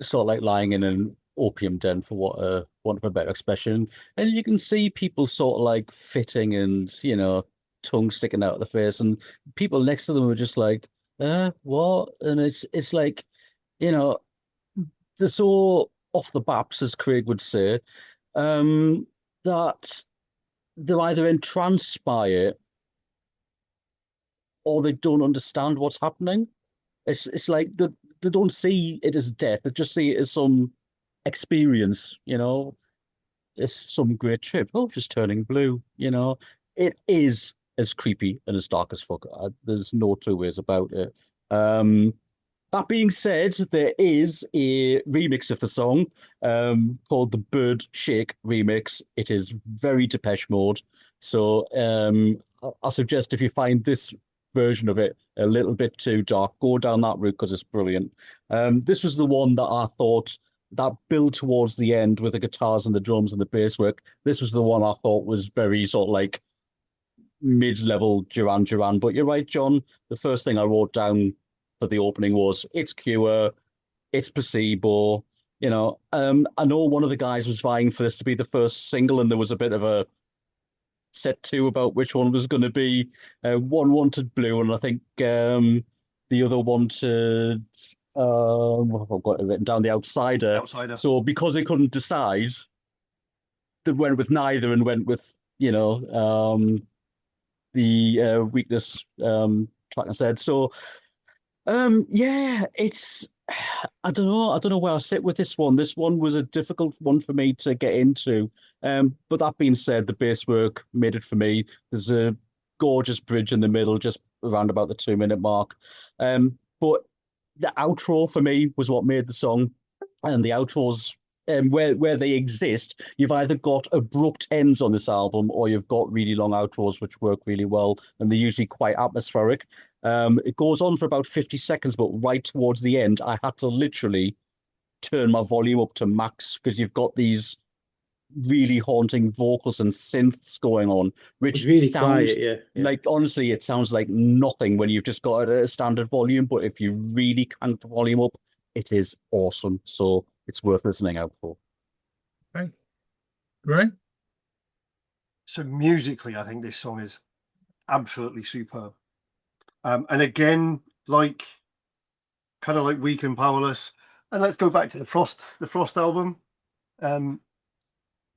Speaker 5: sort of like lying in an opium den, for want of a better expression, and you can see people sort of like fitting and, you know, tongue sticking out of the face, and people next to them are just like, what? And it's like, you know, they're so off the baps, as Craig would say, that they're either entranced by it or they don't understand what's happening. It's like they don't see it as death; they just see it as some experience. You know, it's some great trip. Oh, just turning blue. You know, it is as creepy and as dark as fuck. There's no two ways about it. That being said, there is a remix of the song called the Bird Shake remix. It is very Depeche Mode. So I suggest if you find this version of it a little bit too dark, go down that route because it's brilliant. This was the one that I thought that build towards the end with the guitars and the drums and the bass work. This was the one I thought was very sort of like mid-level Duran Duran. But you're right, John. The first thing I wrote down for the opening was it's Cure, it's Placebo. You know, I know one of the guys was vying for this to be the first single, and there was a bit of a set to about which one was going to be. One wanted Blue, and I think the other wanted I've got it written down, The Outsider.
Speaker 2: Outsider.
Speaker 5: So because they couldn't decide, they went with neither and went with, you know, the Weakness track instead. So yeah, it's I don't know where I sit with this one. This one was a difficult one for me to get into. But that being said, the bass work made it for me. There's a gorgeous bridge in the middle, just around about the 2-minute mark. But the outro for me was what made the song, and the outros where they exist, you've either got abrupt ends on this album or you've got really long outros which work really well, and they're usually quite atmospheric. It goes on for about 50 seconds, but right towards the end, I had to literally turn my volume up to max because you've got these really haunting vocals and synths going on, which
Speaker 1: It's really
Speaker 5: sounds
Speaker 1: quiet, yeah.
Speaker 5: like, honestly, it sounds like nothing when you've just got it at a standard volume. But if you really crank the volume up, it is awesome. So it's worth listening out for.
Speaker 4: Right. Right.
Speaker 2: So musically, I think this song is absolutely superb. And again, like kind of like Weak and Powerless. And let's go back to the Frost album.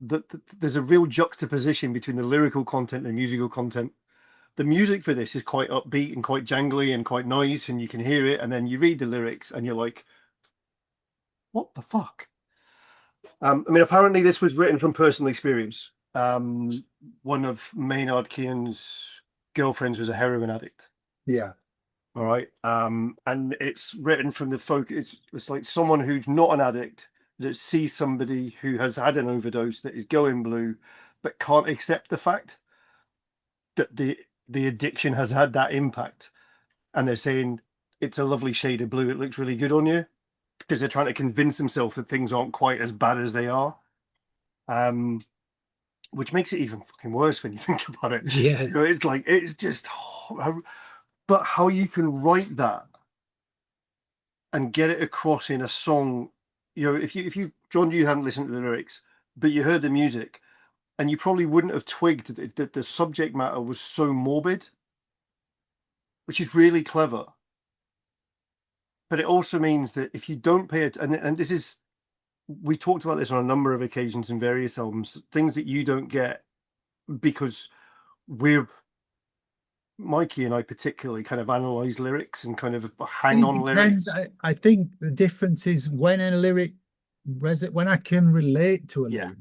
Speaker 2: There's a real juxtaposition between the lyrical content and the musical content. The music for this is quite upbeat and quite jangly and quite nice, and you can hear it. And then you read the lyrics and you're like, what the fuck? I mean, apparently this was written from personal experience. One of Maynard Keynes' girlfriends was a heroin addict.
Speaker 4: Yeah.
Speaker 2: All right. And it's written from the folk. It's like someone who's not an addict that sees somebody who has had an overdose that is going blue, but can't accept the fact that the addiction has had that impact. And they're saying, it's a lovely shade of blue. It looks really good on you. Because they're trying to convince themselves that things aren't quite as bad as they are. Which makes it even fucking worse when you think about it.
Speaker 1: Yeah.
Speaker 2: You know, it's like, it's just, but how you can write that and get it across in a song, you know, if you, John, you hadn't listened to the lyrics, but you heard the music, and you probably wouldn't have twigged that the subject matter was so morbid, which is really clever. But it also means that if you don't pay it, and this is, we talked about this on a number of occasions in various albums, things that you don't get because Mikey and I particularly kind of analyze lyrics and kind of hang on lyrics.
Speaker 4: I think the difference is when a lyric, when I can relate to a lyric,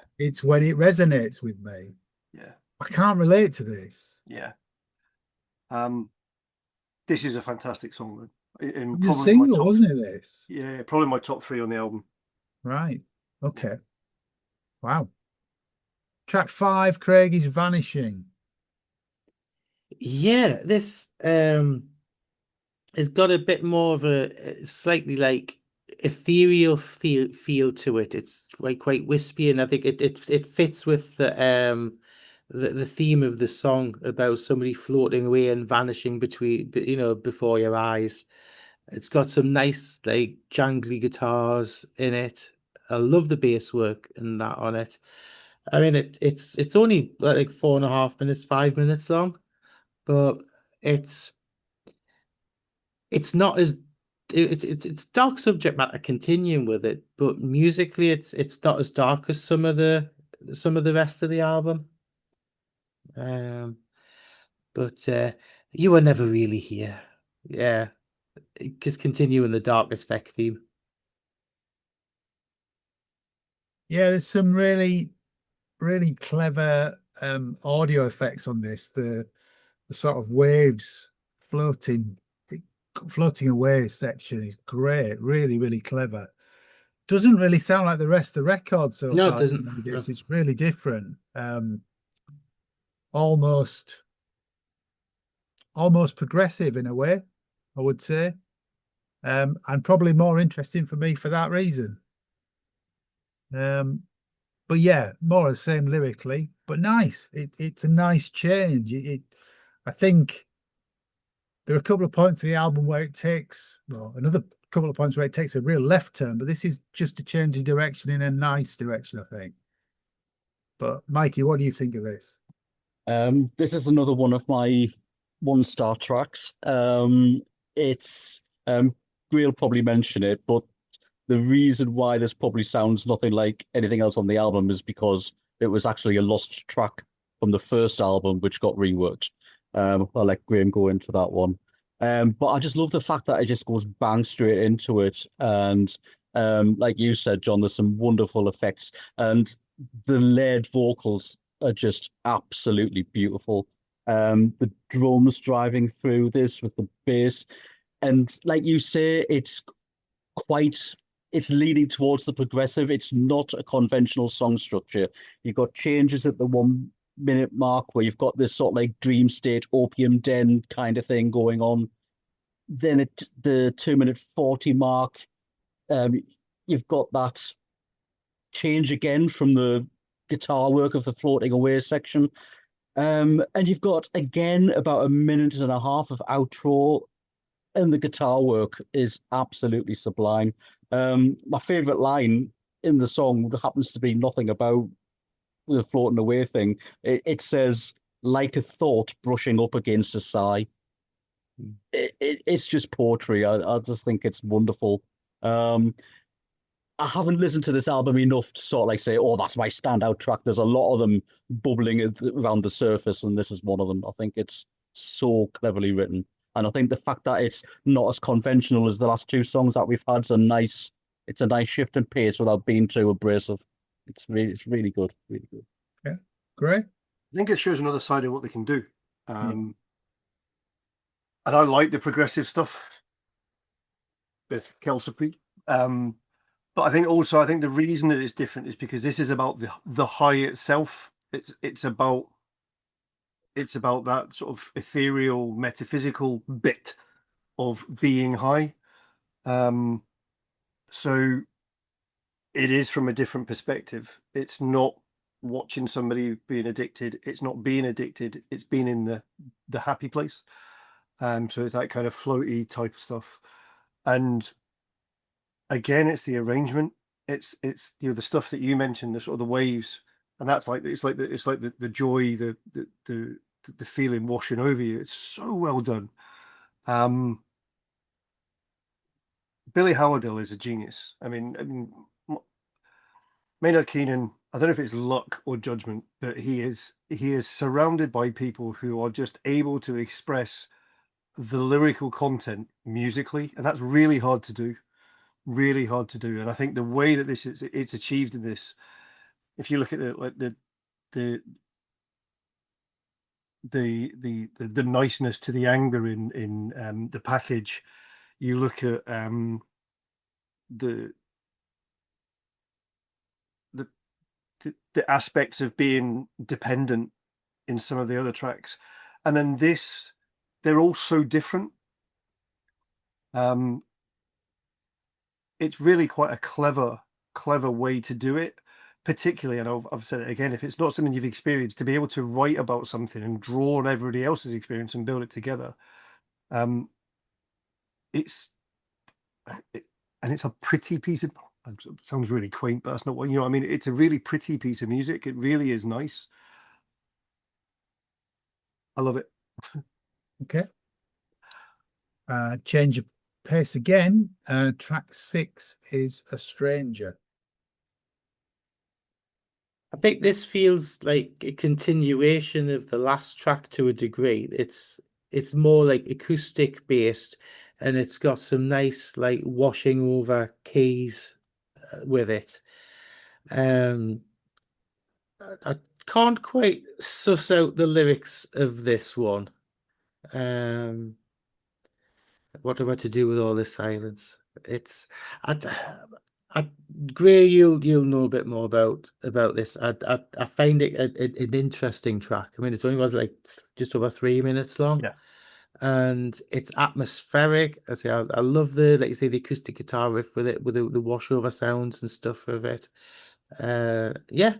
Speaker 4: it's when it resonates with me.
Speaker 2: Yeah.
Speaker 4: I can't relate to this.
Speaker 2: Yeah. This is a fantastic song.
Speaker 4: The single, wasn't it, this?
Speaker 2: Yeah, probably my top 3 on the album.
Speaker 4: Right. Okay. Wow. Track 5, Craig, is Vanishing.
Speaker 1: Yeah, this has got a bit more of a slightly like ethereal feel to it. It's like quite wispy, and I think it fits with the the theme of the song about somebody floating away and vanishing between, before your eyes. It's got some nice, like, jangly guitars in it. I love the bass work and that on it. I mean, it's only like 4.5 minutes, 5 minutes long, but it's not as it's dark subject matter continuing with it, but musically it's not as dark as some of the rest of the album. But You Were Never Really Here. Yeah, just continuing the darkest Feck theme.
Speaker 4: Yeah, there's some really, really clever audio effects on this. The sort of waves floating away section is great. Really, really clever. Doesn't really sound like the rest of the record so
Speaker 1: No, it
Speaker 4: far.
Speaker 1: doesn't.
Speaker 4: It's really different. Almost progressive in a way, I would say. And probably more interesting for me for that reason. But yeah, more of the same lyrically, but nice. It's a nice change. I think there are a couple of points in the album where it takes, another couple of points where it takes a real left turn, but this is just a change in direction in a nice direction, I think. But Mikey, what do you think of this?
Speaker 5: This is another one of my 1-star tracks. It's Greil probably mention it, but the reason why this probably sounds nothing like anything else on the album is because it was actually a lost track from the first album, which got reworked. I'll let Graham go into that one. But I just love the fact that it just goes bang straight into it. And like you said, John, there's some wonderful effects. And the layered vocals are just absolutely beautiful. The drums driving through this with the bass. And like you say, it's leaning towards the progressive. It's not a conventional song structure. You've got changes at the 1-minute mark where you've got this sort of like dream state, opium den kind of thing going on. Then at the 2-minute 40 mark, you've got that change again from the guitar work of the floating away section. And you've got again about 1.5 minutes of outro, and the guitar work is absolutely sublime. My favorite line in the song happens to be nothing about the floating away thing. It says, like a thought brushing up against a sigh. It's just poetry. I just think it's wonderful. I haven't listened to this album enough to sort of like say, oh, that's my standout track. There's a lot of them bubbling around the surface, and this is one of them. I think it's so cleverly written. And I think the fact that it's not as conventional as the last 2 songs that we've had is a nice shift in pace without being too abrasive. It's really good, really good.
Speaker 4: Yeah, great.
Speaker 2: I think it shows another side of what they can do. And I like the progressive stuff with Kelsey. But I think the reason that it's different is because this is about the high itself. It's about that sort of ethereal, metaphysical bit of being high. So it is from a different perspective. It's not watching somebody being addicted. It's not being addicted. It's being in the happy place. So it's that kind of floaty type of stuff. And again, it's the arrangement. It's the stuff that you mentioned, the sort of the waves, and that's like the joy, the feeling washing over you. It's so well done. Billy Howardell is a genius. I mean, Maynard Keenan, I don't know if it's luck or judgment, but he is surrounded by people who are just able to express the lyrical content musically, and that's really hard to do. And I think the way that it's achieved in this, if you look at the niceness to the anger in the package, you look at the aspects of being dependent in some of the other tracks, and then this, they're all so different. It's really quite a clever way to do it, particularly, and I've said it again, if it's not something you've experienced, to be able to write about something and draw on everybody else's experience and build it together, it's a pretty piece of, it sounds really quaint, but that's not what, you know, I mean, it's a really pretty piece of music. It really is nice. I love it.
Speaker 4: Okay. Change of pace again. Track 6 is A Stranger.
Speaker 1: I think this feels like a continuation of the last track to a degree. It's more like acoustic based, and it's got some nice like washing over keys with it. I can't quite suss out the lyrics of this one. What am I to do with all this silence? It's Gray, you'll know a bit more about this. I find it an interesting track. I mean, it's only was like just over 3 minutes long.
Speaker 2: Yeah.
Speaker 1: And it's atmospheric. I say I love the, like you say, the acoustic guitar riff with it, with the washover sounds and stuff of it. Yeah,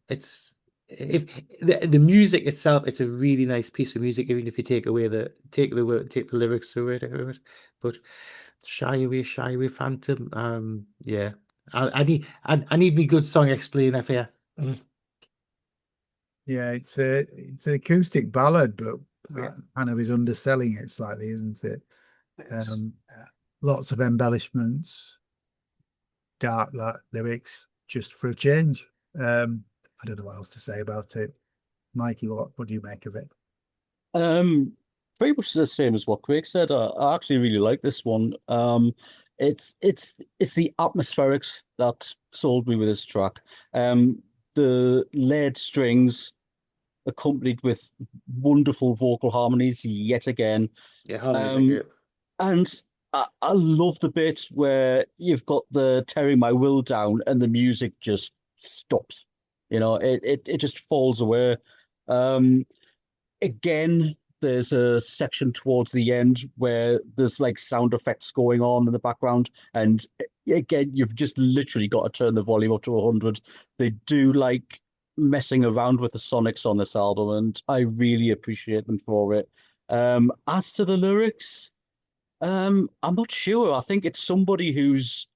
Speaker 1: it's if the music itself, it's a really nice piece of music, even if you take the lyrics away to it. But Shy Away Phantom, yeah. I need me good song explainer for you.
Speaker 4: Yeah, it's an acoustic ballad, but
Speaker 2: Yeah.
Speaker 4: kind of is underselling it slightly, isn't it?
Speaker 2: Yes.
Speaker 4: Lots of embellishments, dark lyrics, just for a change. I don't know what else to say about it. Mikey, what do you make of it?
Speaker 5: Pretty much the same as what Craig said. I actually really like this one. It's the atmospherics that sold me with this track. The layered strings accompanied with wonderful vocal harmonies yet again.
Speaker 1: Yeah, harmonies are good.
Speaker 5: And I love the bit where you've got the tearing my will down and the music just stops. You know, it just falls away. Again, there's a section towards the end where there's like sound effects going on in the background, and again, you've just literally got to turn the volume up to 100. They do like messing around with the sonics on this album, and I really appreciate them for it. As to the lyrics, I'm not sure. I think it's somebody who's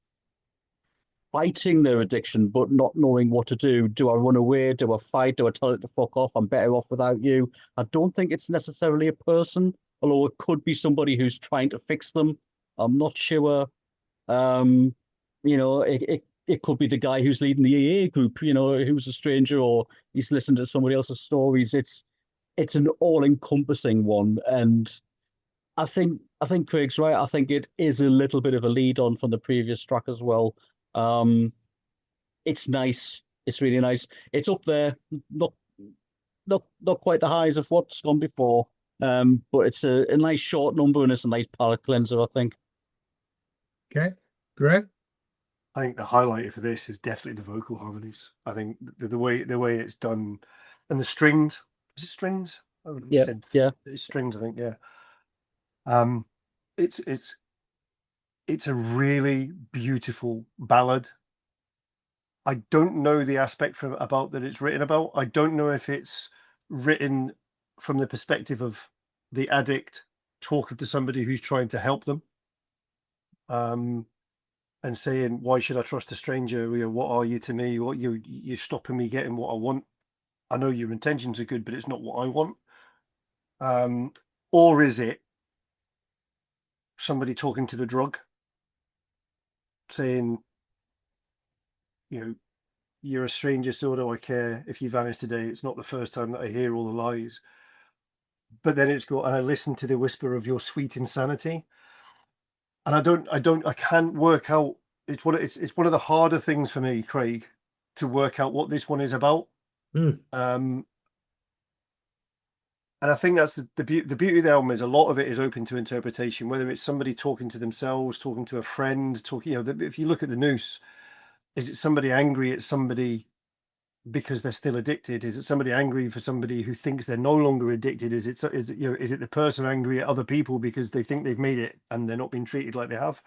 Speaker 5: fighting their addiction but not knowing what to do. Do I run away? Do I fight? Do I tell it to fuck off? I'm better off without you. I don't think it's necessarily a person, although it could be somebody who's trying to fix them. I'm not sure. You know, it could be the guy who's leading the AA group, you know, who's a stranger, or he's listened to somebody else's stories. It's an all-encompassing one, and I think Craig's right. I think it is a little bit of a lead on from the previous track as well. It's nice. It's really nice. It's up there, not quite the highs of what's gone before. But it's a nice short number, and it's a nice palate cleanser, I think.
Speaker 4: Okay, great.
Speaker 2: I think the highlight for this is definitely the vocal harmonies. I think the way it's done, and the strings. Is it strings? Oh,
Speaker 5: Yeah,
Speaker 2: synth.
Speaker 5: yeah.
Speaker 2: It's strings, I think. Yeah. It's a really beautiful ballad. I don't know the aspect about that it's written about. I don't know if it's written from the perspective of the addict talking to somebody who's trying to help them, and saying, "Why should I trust a stranger? You know, what are you to me? What you're stopping me getting what I want. I know your intentions are good, but it's not what I want." Or is it somebody talking to the drug, saying, you know, "You're a stranger, so do I care if you vanish today. It's not the first time that I hear all the lies." But then it's got, "And I listen to the whisper of your sweet insanity." And I can't work out. It's one of the harder things for me, Craig, to work out what this one is about. And I think that's the beauty of the album, is a lot of it is open to interpretation, whether it's somebody talking to themselves, talking to a friend, talking, you know, if you look at the Noose, is it somebody angry at somebody because they're still addicted? Is it somebody angry for somebody who thinks they're no longer addicted? Is it the person angry at other people because they think they've made it and they're not being treated like they have?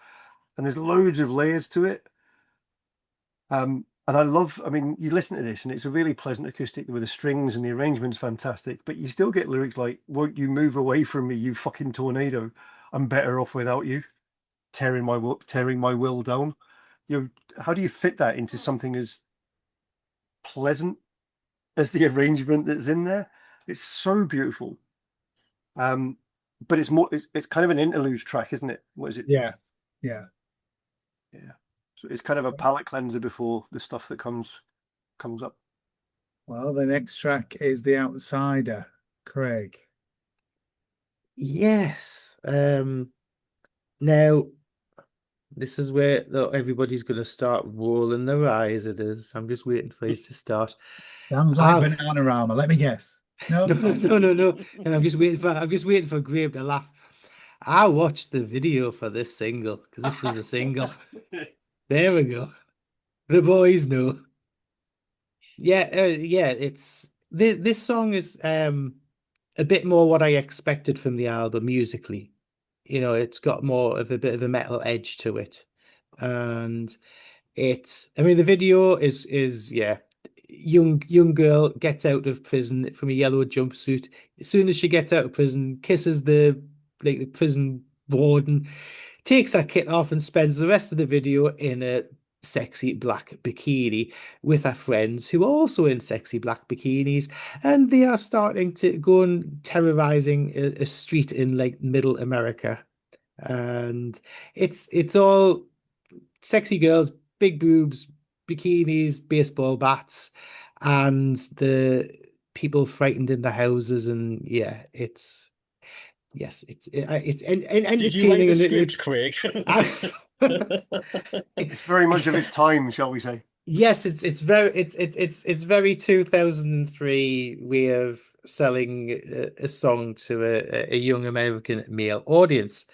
Speaker 2: And there's loads of layers to it. And I love, I mean, you listen to this and it's a really pleasant acoustic with the strings and the arrangement's fantastic, but you still get lyrics like, "Won't you move away from me, you fucking tornado? I'm better off without you, tearing my will down." You know, how do you fit that into something as pleasant as the arrangement that's in there? It's so beautiful. But it's kind of an interlude track, isn't it? What is it?
Speaker 4: Yeah.
Speaker 2: So it's kind of a palate cleanser before the stuff that comes up.
Speaker 4: Well, the next track is The Outsider. Craig.
Speaker 1: Yes. Now, this is where everybody's going to start rolling their eyes at us. I'm just waiting for it to start.
Speaker 4: Sounds like Bananarama. Let me guess. No.
Speaker 1: No. And I'm just waiting for Graham to laugh. I watched the video for this single because this was a single. There we go. The boys know. Yeah. It's this song is a bit more what I expected from the album musically. You know, it's got more of a bit of a metal edge to it, and I mean, the video is young girl gets out of prison from a yellow jumpsuit. As soon as she gets out of prison, kisses the prison warden, takes her kit off, and spends the rest of the video in a sexy black bikini with her friends who are also in sexy black bikinis, and they are starting to go and terrorizing a street in like middle America, and it's all sexy girls, big boobs, bikinis, baseball bats, and the people frightened in the houses, and yeah, it's entertaining.
Speaker 5: Did you like the script, Craig?
Speaker 2: It's very much of its time, shall we say?
Speaker 1: Yes, it's very 2003 way of selling a song to a young American male audience,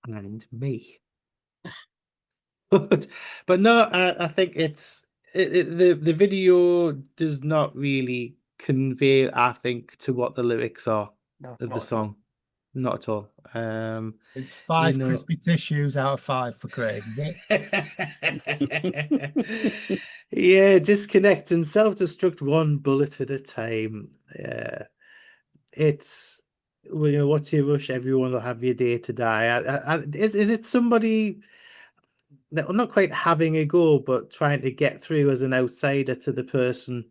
Speaker 1: and me. But no, I think the video does not really convey, I think, to what the lyrics are of the song. Not at all.
Speaker 4: It's 5 crispy tissues out of 5 for Craig.
Speaker 1: Yeah, disconnect and self-destruct one bullet at a time. Yeah, it's what's your rush? Everyone will have your day to die. Is it somebody not quite having a go, but trying to get through as an outsider to the person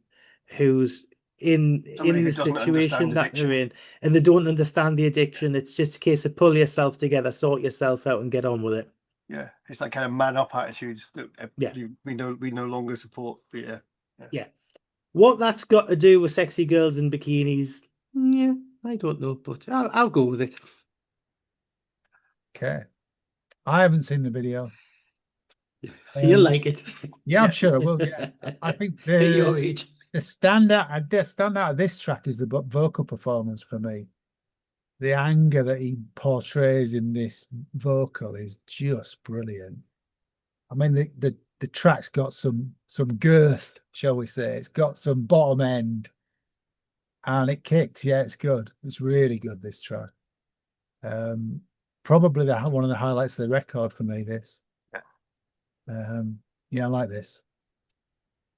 Speaker 1: who's in the situation that they're in, and they don't understand the addiction? It's just a case of pull yourself together, sort yourself out, and get on with it.
Speaker 2: Yeah, it's that kind of man up attitude that we no longer support. But yeah.
Speaker 1: What that's got to do with sexy girls in bikinis? Yeah, I don't know, but I'll go with it.
Speaker 4: Okay, I haven't seen the video.
Speaker 1: You'll like it.
Speaker 4: Yeah, I'm sure I will. Yeah, I think the standout of this track is the vocal performance for me. The anger that he portrays in this vocal is just brilliant. I mean, the track's got some girth, shall we say? It's got some bottom end, and it kicks. Yeah, it's good. It's really good, this track. Probably one of the highlights of the record for me. This. Yeah, I like this.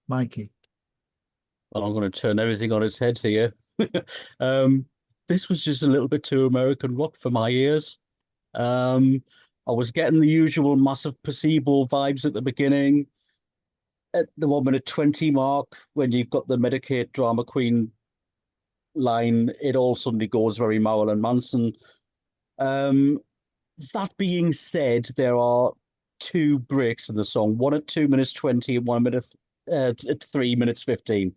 Speaker 4: Mikey.
Speaker 5: Well, I'm going to turn everything on its head here. This was just a little bit too American rock for my ears. I was getting the usual massive placebo vibes at the beginning. At the 1 minute 20 mark, when you've got the Medicaid drama queen line, it all suddenly goes very Marilyn Manson. That being said, there are 2 breaks in the song, one at 2 minutes 20 and 1 minute at 3 minutes 15.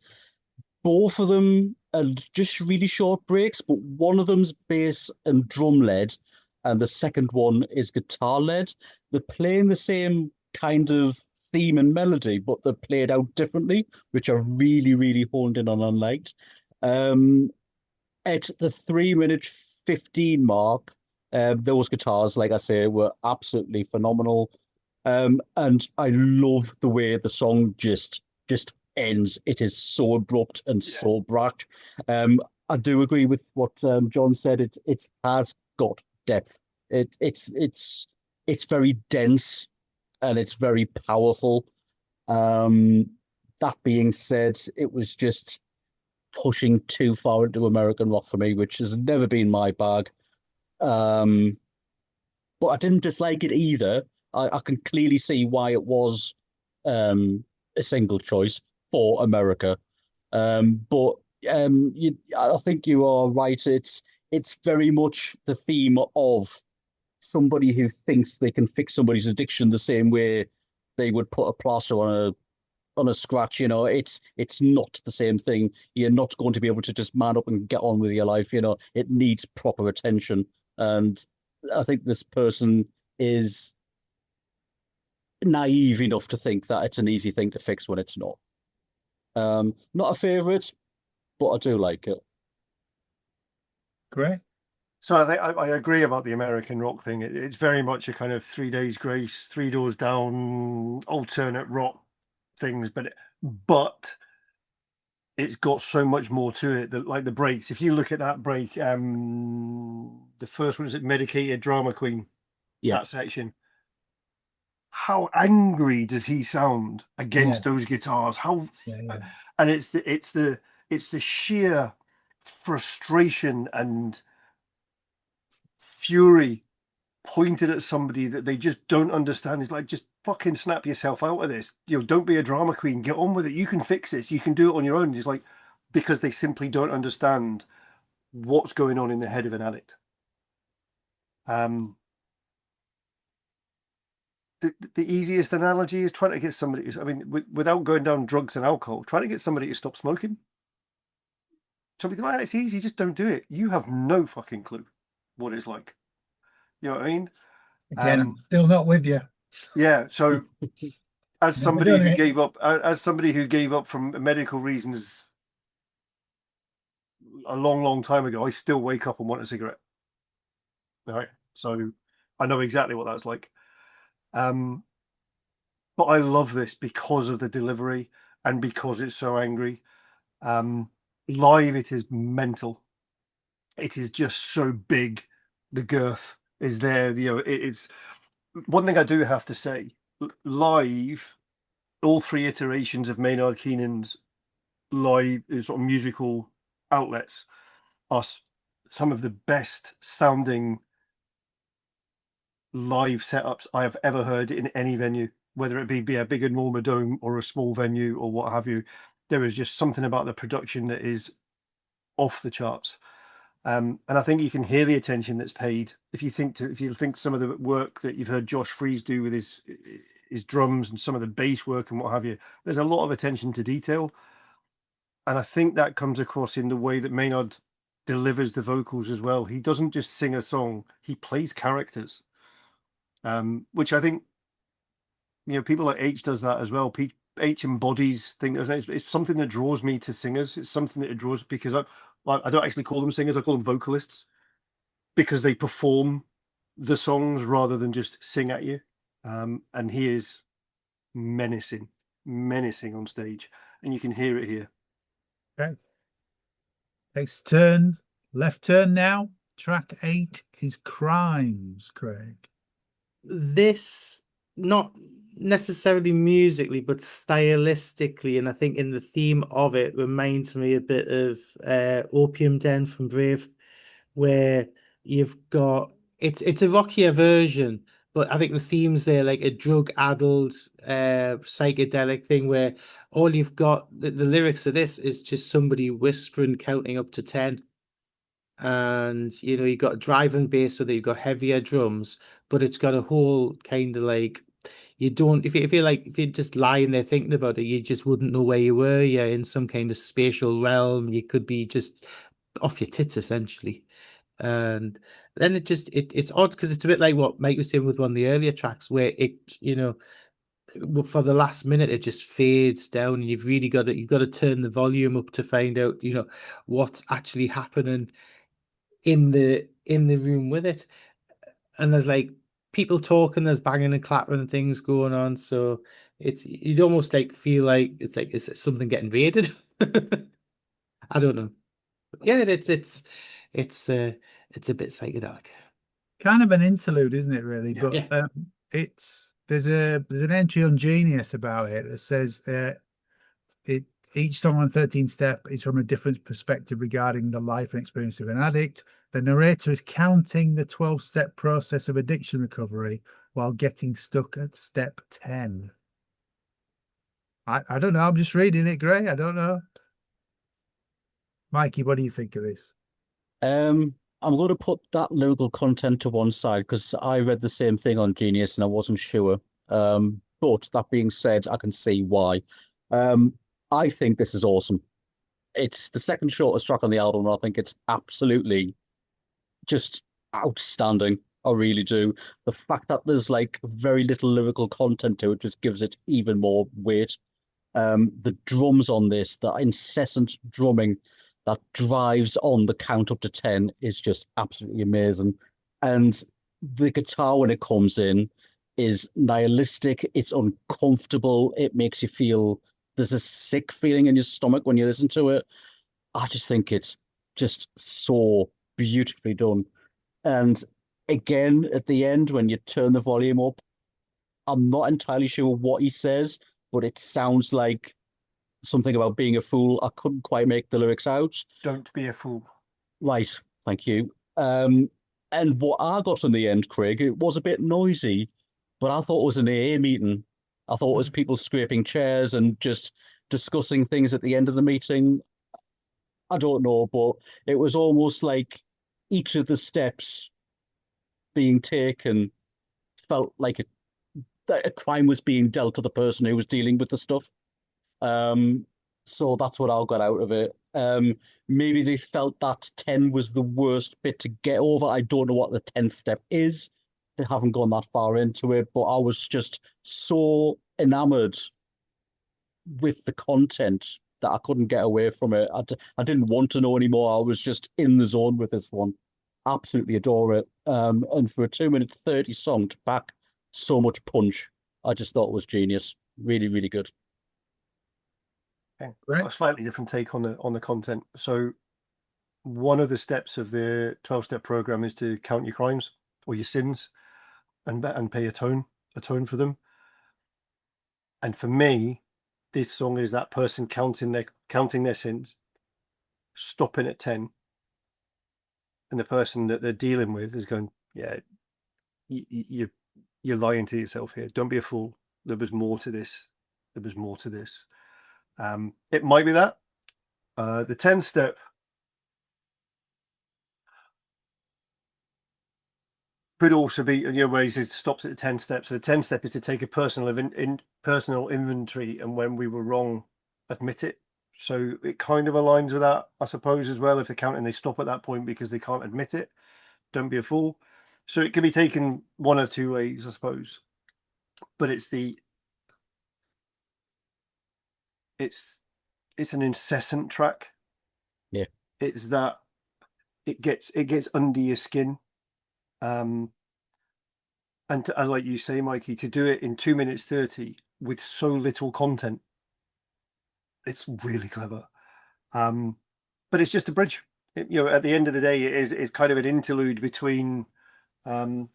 Speaker 5: Both of them are just really short breaks, but one of them's bass and drum led, and the second one is guitar led. They're playing the same kind of theme and melody, but they're played out differently, which I really, really honed in on and liked. At the 3 minute 15 mark, those guitars, like I say, were absolutely phenomenal. And I love the way the song just ends. It is so abrupt and so brash. I do agree with what John said. It has got depth. It's very dense and it's very powerful. That being said, it was just pushing too far into American rock for me, which has never been my bag. But I didn't dislike it either. I can clearly see why it was a single choice for America. But I think you are right. It's very much the theme of somebody who thinks they can fix somebody's addiction the same way they would put a plaster on a scratch. You know, it's not the same thing. You're not going to be able to just man up and get on with your life. You know, it needs proper attention. And I think this person is naive enough to think that it's an easy thing to fix when it's not. Not a favorite, but I do like it.
Speaker 4: Great.
Speaker 2: So I think I agree about the American rock thing. It's very much a kind of 3 Days Grace, Three Doors Down, alternate rock things, but it's got so much more to it. That, like the breaks, if you look at that break, the first one is at Medicated Drama Queen, that section. How angry does he sound against those guitars? And it's the sheer frustration and fury pointed at somebody that they just don't understand. It's like, just fucking snap yourself out of this. You know, don't be a drama queen. Get on with it. You can fix this. You can do it on your own. It's like, because they simply don't understand what's going on in the head of an addict. The easiest analogy is trying to get somebody, I mean, without going down drugs and alcohol, trying to get somebody to stop smoking. Somebody like, it's easy, just don't do it. You have no fucking clue what it's like. You know what I mean?
Speaker 4: Again, I'm still not with you.
Speaker 2: Yeah. So as somebody who gave up from medical reasons a long, long time ago, I still wake up and want a cigarette. All right. So I know exactly what that's like. But I love this because of the delivery and because it's so angry. Live, it is mental. It is just so big. The girth is there. You know, it's one thing I do have to say. Live, all 3 iterations of Maynard Keenan's live sort of musical outlets are some of the best sounding live setups I have ever heard in any venue, whether it be a big Norma Dome or a small venue or what have you. There is just something about the production that is off the charts. And I think you can hear the attention that's paid. If you think some of the work that you've heard Josh Freese do with his drums and some of the bass work and what have you, there's a lot of attention to detail. And I think that comes across in the way that Maynard delivers the vocals as well. He doesn't just sing a song, he plays characters. Which I think, you know, people like H does that as well. H embodies things. It's something that draws me to singers. It's something that it draws, because I don't actually call them singers. I call them vocalists, because they perform the songs rather than just sing at you. And he is menacing on stage, and you can hear it here.
Speaker 4: Okay. Next turn, left turn now. Track 8 is Crimes, Craig.
Speaker 1: This, not necessarily musically, but stylistically, and I think in the theme of it, reminds me a bit of Opium Den from Brave, where you've got it's a rockier version, but I think the theme's there, like a drug-addled psychedelic thing, where all you've got, the lyrics of this is just somebody whispering, counting up to 10. And you know, you got a driving bass, so that you've got heavier drums, but it's got a whole kind of like, you don't, if you're just lying there thinking about it, you just wouldn't know where you were. You're in some kind of spatial realm. You could be just off your tits essentially. And then it's odd, because it's a bit like what Mike was saying with one of the earlier tracks, where it, you know, for the last minute it just fades down, and you've got to turn the volume up to find out, you know, what's actually happening in the room with it. And there's like people talking, there's banging and clapping and things going on, so you'd almost like feel like it's like, is something getting raided? I don't know. Yeah, it's a bit psychedelic,
Speaker 4: Kind of an interlude, isn't it, really?
Speaker 1: Yeah.
Speaker 4: But it's there's an entry on Genius about it that says each song on 13 Step is from a different perspective regarding the life and experience of an addict. The narrator is counting the 12-step process of addiction recovery while getting stuck at step 10. I don't know. I'm just reading it, Gray. I don't know. Mikey, what do you think of this?
Speaker 5: I'm going to put that lyrical content to one side because I read the same thing on Genius and I wasn't sure. But that being said, I can see why. I think this is awesome. It's the second shortest track on the album, and I think it's absolutely just outstanding. I really do. The fact that there's like very little lyrical content to it just gives it even more weight. The drums on this, the incessant drumming that drives on the count up to 10 is just absolutely amazing. And the guitar, when it comes in, is nihilistic. It's uncomfortable. It makes you feel there's a sick feeling in your stomach when you listen to it. I just think it's just so beautifully done. And again, at the end, when you turn the volume up, I'm not entirely sure what he says, but it sounds like something about being a fool. I couldn't quite make the lyrics out.
Speaker 2: Don't be a fool.
Speaker 5: Right, thank you. And what I got from the end, Craig, it was a bit noisy, but I thought it was an AA meeting. I thought it was people scraping chairs and just discussing things at the end of the meeting. I don't know, but it was almost like each of the steps being taken felt like a crime was being dealt to the person who was dealing with the stuff. So that's what I got out of it. Maybe they felt that 10 was the worst bit to get over. I don't know what the 10th step is. They haven't gone that far into it, but I was just so enamored with the content that I couldn't get away from it. I didn't want to know anymore. I was just in the zone with this one. Absolutely adore it. And for a 2-minute 30 song to pack so much punch, I just thought it was genius. Really, really good.
Speaker 2: Okay.
Speaker 4: Right.
Speaker 2: A slightly different take on the content. So one of the steps of the 12-step program is to count your crimes or your sins and pay atone for them. And for me, this song is that person counting their sins, stopping at 10, and the person that they're dealing with is going, yeah, you're lying to yourself here. Don't be a fool. There was more to this. There was more to this. It might be that. The 10th step could also be, where he says stops at the 10th step. So the 10th step is to take a personal inventory, and when we were wrong, admit it. So it kind of aligns with that, I suppose, as well. If they're counting, they stop at that point because they can't admit it. Don't be a fool. So it can be taken one of two ways, I suppose. But it's an incessant track.
Speaker 5: Yeah.
Speaker 2: It's that it gets under your skin. And like you say, Mikey, to do it in 2 minutes 30 with so little content, it's really clever. But it's just a bridge. At the end of the day, it's kind of an interlude between The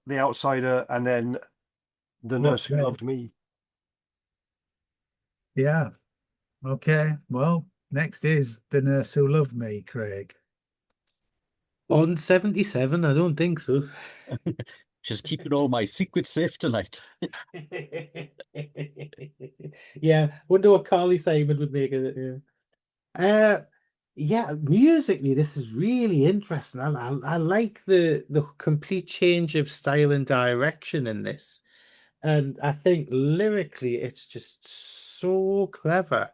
Speaker 2: Outsider and then The Nurse Who Loved Me.
Speaker 4: Yeah. Okay. Well, next is The Nurse Who Loved Me, Craig.
Speaker 1: On 77, I don't think so.
Speaker 5: Just keeping all my secrets safe tonight.
Speaker 1: Yeah, wonder what Carly Simon would make of it. Yeah, musically, this is really interesting. I like the complete change of style and direction in this, and I think lyrically, it's just so clever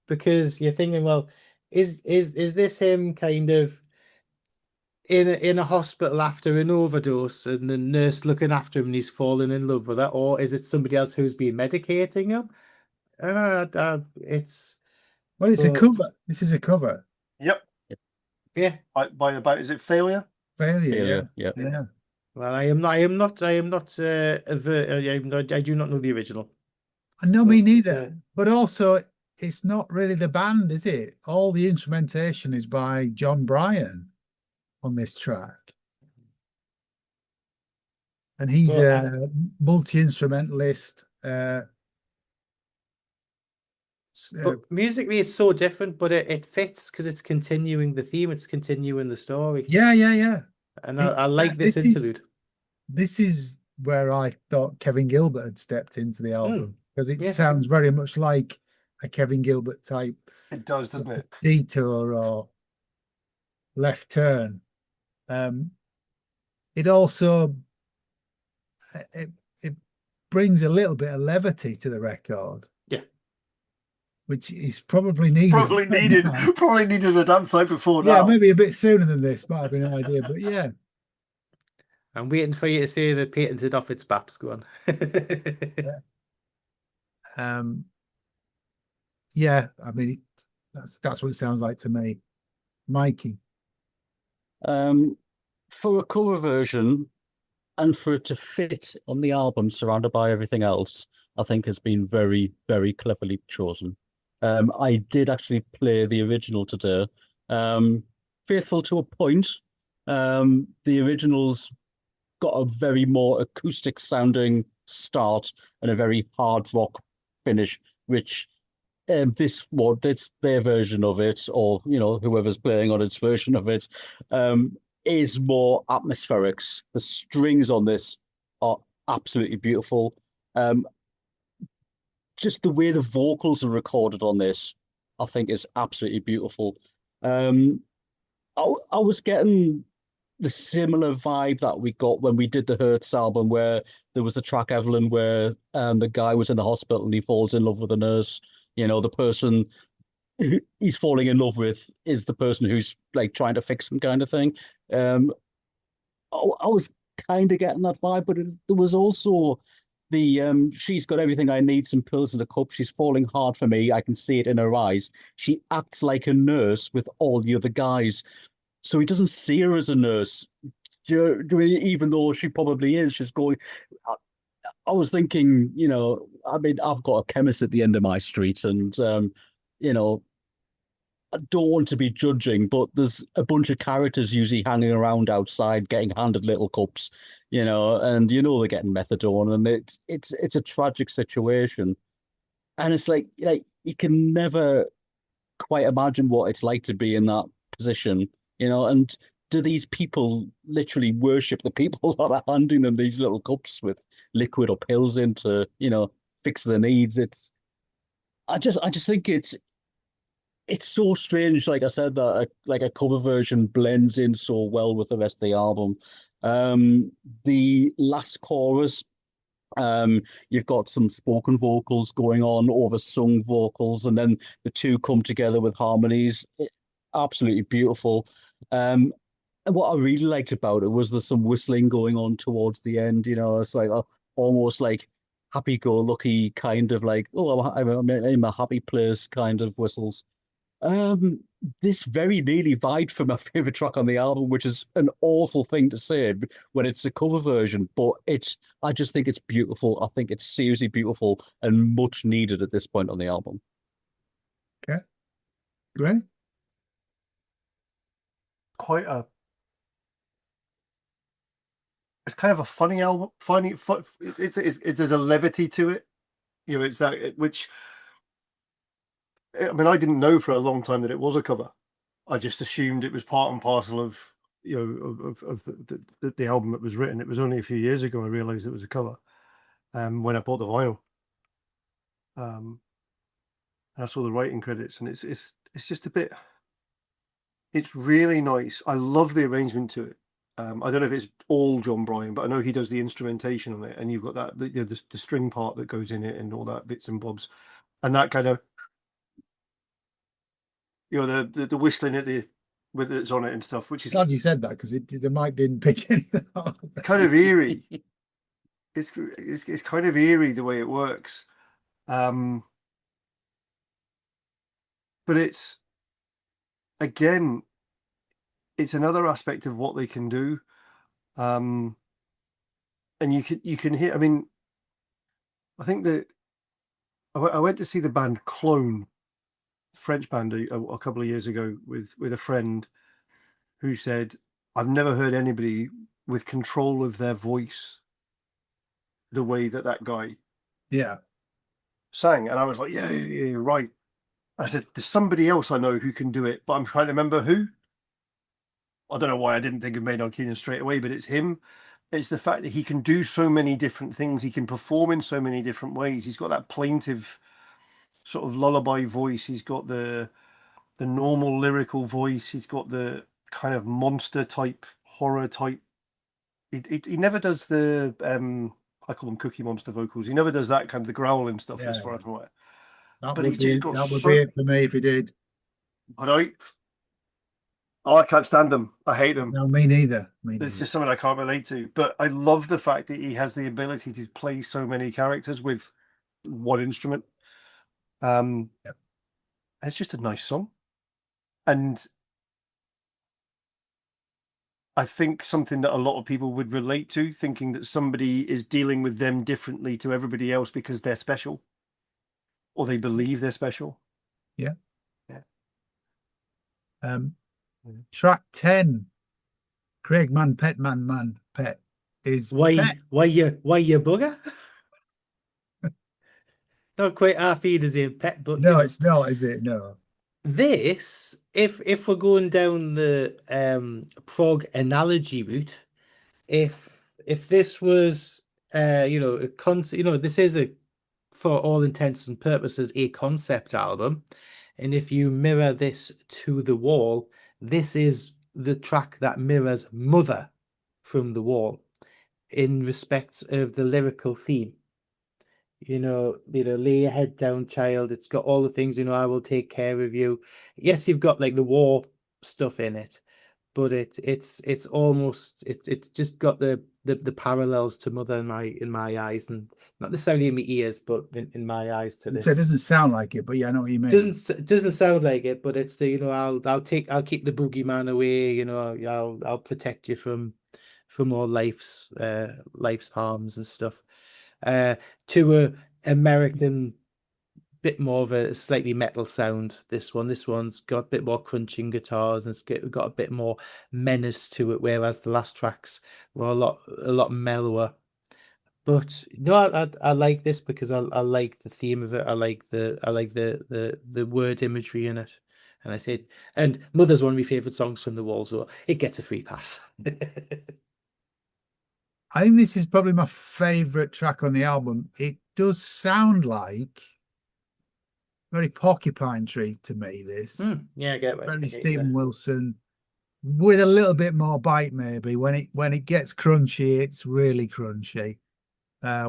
Speaker 1: because you're thinking, well, is this him kind of in a hospital after an overdose and the nurse looking after him and he's fallen in love with her, or is it somebody else who's been medicating him? It's
Speaker 4: Well, it's a cover. This is a cover.
Speaker 2: Yep.
Speaker 1: yeah.
Speaker 2: By about, is it Failure?
Speaker 4: Failure.
Speaker 5: Yeah.
Speaker 1: Well, I do not know the original.
Speaker 4: No, me neither. But also, it's not really the band, is it? All the instrumentation is by John Bryan on this track. and he's
Speaker 1: Well,
Speaker 4: a multi-instrumentalist.
Speaker 1: But musically, it's so different, but it fits because it's continuing the theme, it's continuing the story.
Speaker 4: Yeah.
Speaker 1: And I like this
Speaker 4: This is
Speaker 1: interlude.
Speaker 4: this is where I thought Kevin Gilbert had stepped into the album, because it sounds very much like a Kevin Gilbert type.
Speaker 2: It does, doesn't it?
Speaker 4: Detour or Left Turn. It also it brings a little bit of levity to the record.
Speaker 1: Yeah.
Speaker 4: Which is probably needed.
Speaker 2: Probably needed a damn sight before
Speaker 4: now.
Speaker 2: now.
Speaker 4: Maybe a bit sooner than this might have been an idea, but yeah.
Speaker 1: I'm waiting for you to say the patented off its baps. Go on.
Speaker 4: Yeah, I mean, that's what it sounds like to me. Mikey.
Speaker 5: For a cover version and for it to fit on the album surrounded by everything else, I think has been very, very cleverly chosen. I did actually play the original today. Faithful to a point. The original's got a very more acoustic sounding start and a very hard rock finish, which this their version of it, or whoever's playing on its version of it, is more atmospheric. The strings on this are absolutely beautiful. Just the way the vocals are recorded on this, I think, is absolutely beautiful. I was getting the similar vibe that we got when we did the Hertz album, where there was the track Evelyn, where the guy was in the hospital and he falls in love with a nurse. The person he's falling in love with is the person who's like trying to fix him, kind of thing. I was kind of getting that vibe, but there was also the she's got everything I need, some pills in a cup. She's falling hard for me. I can see it in her eyes. She acts like a nurse with all the other guys. So he doesn't see her as a nurse, even though she probably is. She's going. I was thinking, I mean, I've got a chemist at the end of my street, and I don't want to be judging, but there's a bunch of characters usually hanging around outside, getting handed little cups, and they're getting methadone, and it's a tragic situation, and it's like you can never quite imagine what it's like to be in that position, and do these people literally worship the people that are handing them these little cups with liquid or pills in to, fix their needs? I just think it's so strange, like I said, that a cover version blends in so well with the rest of the album. The last chorus, you've got some spoken vocals going on over sung vocals, and then the two come together with harmonies. Absolutely beautiful. And what I really liked about it was there's some whistling going on towards the end. It's like almost like happy-go-lucky kind of like, oh, I'm in a happy place kind of whistles. This very nearly vied for my favorite track on the album, which is an awful thing to say when it's a cover version, but I just think it's beautiful. I think it's seriously beautiful and much needed at this point on the album.
Speaker 4: Okay, great.
Speaker 2: It's kind of a funny album. There's a levity to it. It's that which. I mean, I didn't know for a long time that it was a cover. I just assumed it was part and parcel of of the album that was written. It was only a few years ago I realized it was a cover. When I bought the vinyl. And I saw the writing credits, and it's just a bit. It's really nice. I love the arrangement to it. I don't know if it's all John Bryan, but I know he does the instrumentation on it, and you've got that the string part that goes in it and all that bits and bobs, and that kind of the whistling at the with it's on it and stuff, which is
Speaker 4: glad you said that, because the mic didn't pick anything up.
Speaker 2: Kind of eerie. It's kind of eerie the way it works, but it's again. It's another aspect of what they can do, and you can hear. I mean, I think that I went to see the band Clone, French band, a couple of years ago with a friend, who said, "I've never heard anybody with control of their voice the way that guy
Speaker 4: Yeah.
Speaker 2: sang. And I was like, yeah, right. I said, there's somebody else I know who can do it, but I'm trying to remember who. I don't know why I didn't think of Maynard Keenan straight away, but it's him. It's the fact that he can do so many different things. He can perform in so many different ways. He's got that plaintive sort of lullaby voice. He's got the normal lyrical voice. He's got the kind of monster type, horror type. He never does the I call them Cookie Monster vocals. He never does that kind of the growling stuff, as far as I'm aware.
Speaker 4: That
Speaker 2: But
Speaker 4: would
Speaker 2: he's
Speaker 4: be
Speaker 2: just
Speaker 4: it.
Speaker 2: got
Speaker 4: That would
Speaker 2: so-
Speaker 4: be it for me if he did.
Speaker 2: I can't stand them. I hate them.
Speaker 4: No, me neither. Me
Speaker 2: It's
Speaker 4: neither.
Speaker 2: just something I can't relate to. But I love the fact that he has the ability to play so many characters with one instrument.
Speaker 4: Yep.
Speaker 2: It's just a nice song. And I think something that a lot of people would relate to, thinking that somebody is dealing with them differently to everybody else because they're special, or they believe they're special.
Speaker 4: Track 10, Craig Man Pet Man Pet is
Speaker 1: Why
Speaker 4: Pet.
Speaker 1: you bugger? Not quite half feed as in pet, but
Speaker 4: No,
Speaker 1: you know.
Speaker 4: it's not, is it? No.
Speaker 1: This, if we're going down the prog analogy route, if this was this is a, for all intents and purposes, a concept album, and if you mirror this to the wall, this is the track that mirrors Mother from the Wall in respect of the lyrical theme. Lay your head down, child. It's got all the things, I will take care of you. Yes, you've got like the war stuff in it, but it's almost it's just got the parallels to Mother in my eyes, and not necessarily in my ears, but in my eyes to
Speaker 4: So
Speaker 1: this.
Speaker 4: it doesn't sound like it, but yeah, I know what you mean.
Speaker 1: Doesn't sound like it, but it's the I'll keep the boogeyman away. I'll protect you from all life's harms and stuff. To a American, bit more of a slightly metal sound. This one's got a bit more crunching guitars, and it's got a bit more menace to it, whereas the last tracks were a lot mellower. But no, I like this because I like the theme of it. I like the word imagery in it. And I said, and Mother's one of my favorite songs from the Wall, so it gets a free pass.
Speaker 4: I think this is probably my favorite track on the album. It does sound like very Porcupine Tree to me. This
Speaker 1: Yeah, I get it.
Speaker 4: very Stephen Wilson with a little bit more bite. Maybe when it gets crunchy, it's really crunchy,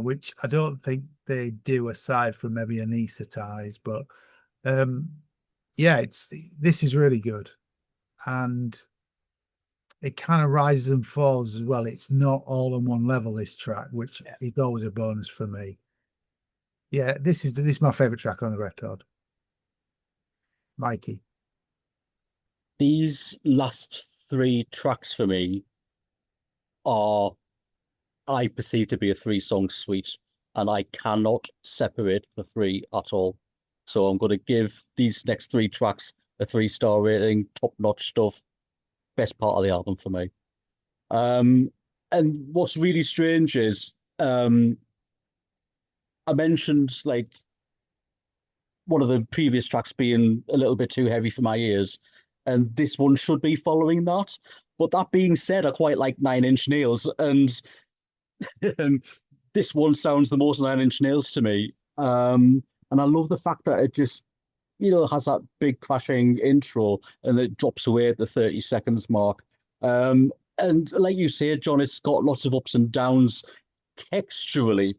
Speaker 4: which I don't think they do aside from maybe Anesthetize. But this is really good, and it kind of rises and falls as well. It's not all on one level, this track, which is always a bonus for me. Yeah, this is my favorite track on the record. Mikey.
Speaker 5: These last three tracks for me are, I perceive to be a 3-song suite, and I cannot separate the three at all. So I'm going to give these next 3 tracks a 3-star rating, top-notch stuff. Best part of the album for me. And what's really strange is I mentioned like one of the previous tracks being a little bit too heavy for my ears, and this one should be following that. But that being said, I quite like 9 Inch Nails, and this one sounds the most 9 Inch Nails to me. And I love the fact that it just has that big crashing intro and it drops away at the 30 seconds mark. And like you said, John, it's got lots of ups and downs. Texturally,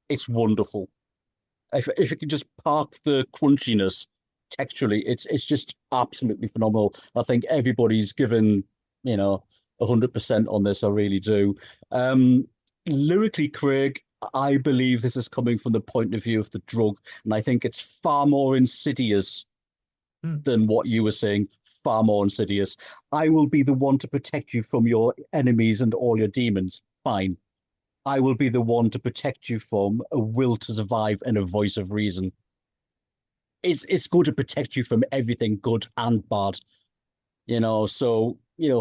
Speaker 5: it's wonderful. If you can just park the crunchiness, texturally, it's just absolutely phenomenal. I think everybody's given 100% on this. I really do. Lyrically, Craig, I believe this is coming from the point of view of the drug, and I think it's far more insidious than what you were saying. Far more insidious. I will be the one to protect you from your enemies and all your demons. Fine. I will be the one to protect you from a will to survive and a voice of reason. It's good to protect you from everything good and bad. So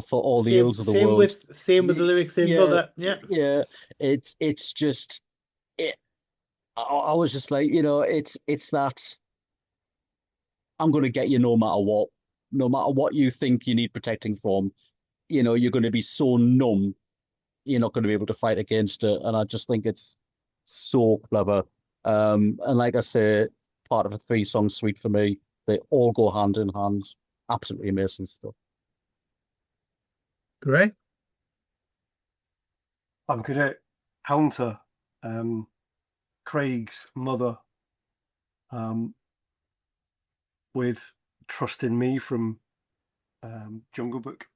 Speaker 5: for all the ills of the world.
Speaker 1: Same with the lyrics in Mother. Yeah.
Speaker 5: It's just I was just like, it's that I'm going to get you no matter what. No matter what you think you need protecting from, you're going to be so numb, you're not going to be able to fight against it. And I just think it's so clever. And like I say, part of a 3-song suite for me. They all go hand in hand. Absolutely amazing stuff.
Speaker 4: Great.
Speaker 2: I'm going to counter Craig's mother with Trust in Me from Jungle Book.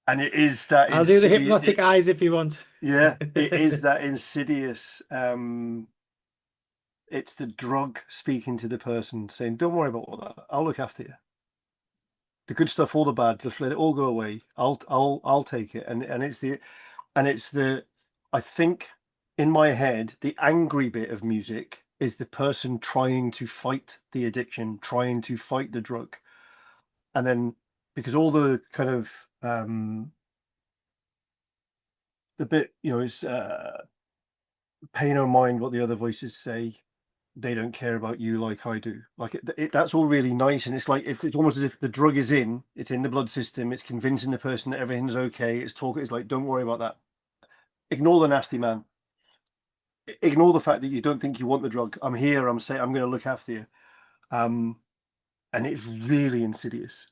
Speaker 2: And it is that
Speaker 1: I'll do the hypnotic eyes if you want.
Speaker 2: Yeah, it is that insidious. It's the drug speaking to the person, saying, "Don't worry about all that. I'll look after you. The good stuff, all the bad, just let it all go away. I'll take it." And it's the I think in my head, the angry bit of music is the person trying to fight the addiction, trying to fight the drug. And then because all the kind of the bit, is pay no mind what the other voices say. They don't care about you like I do. Like that's all really nice, and it's like it's almost as if the drug is it's in the blood system. It's convincing the person that everything's okay. It's like, don't worry about that. Ignore the nasty man. Ignore the fact that you don't think you want the drug. I'm here. I'm going to look after you. And it's really insidious.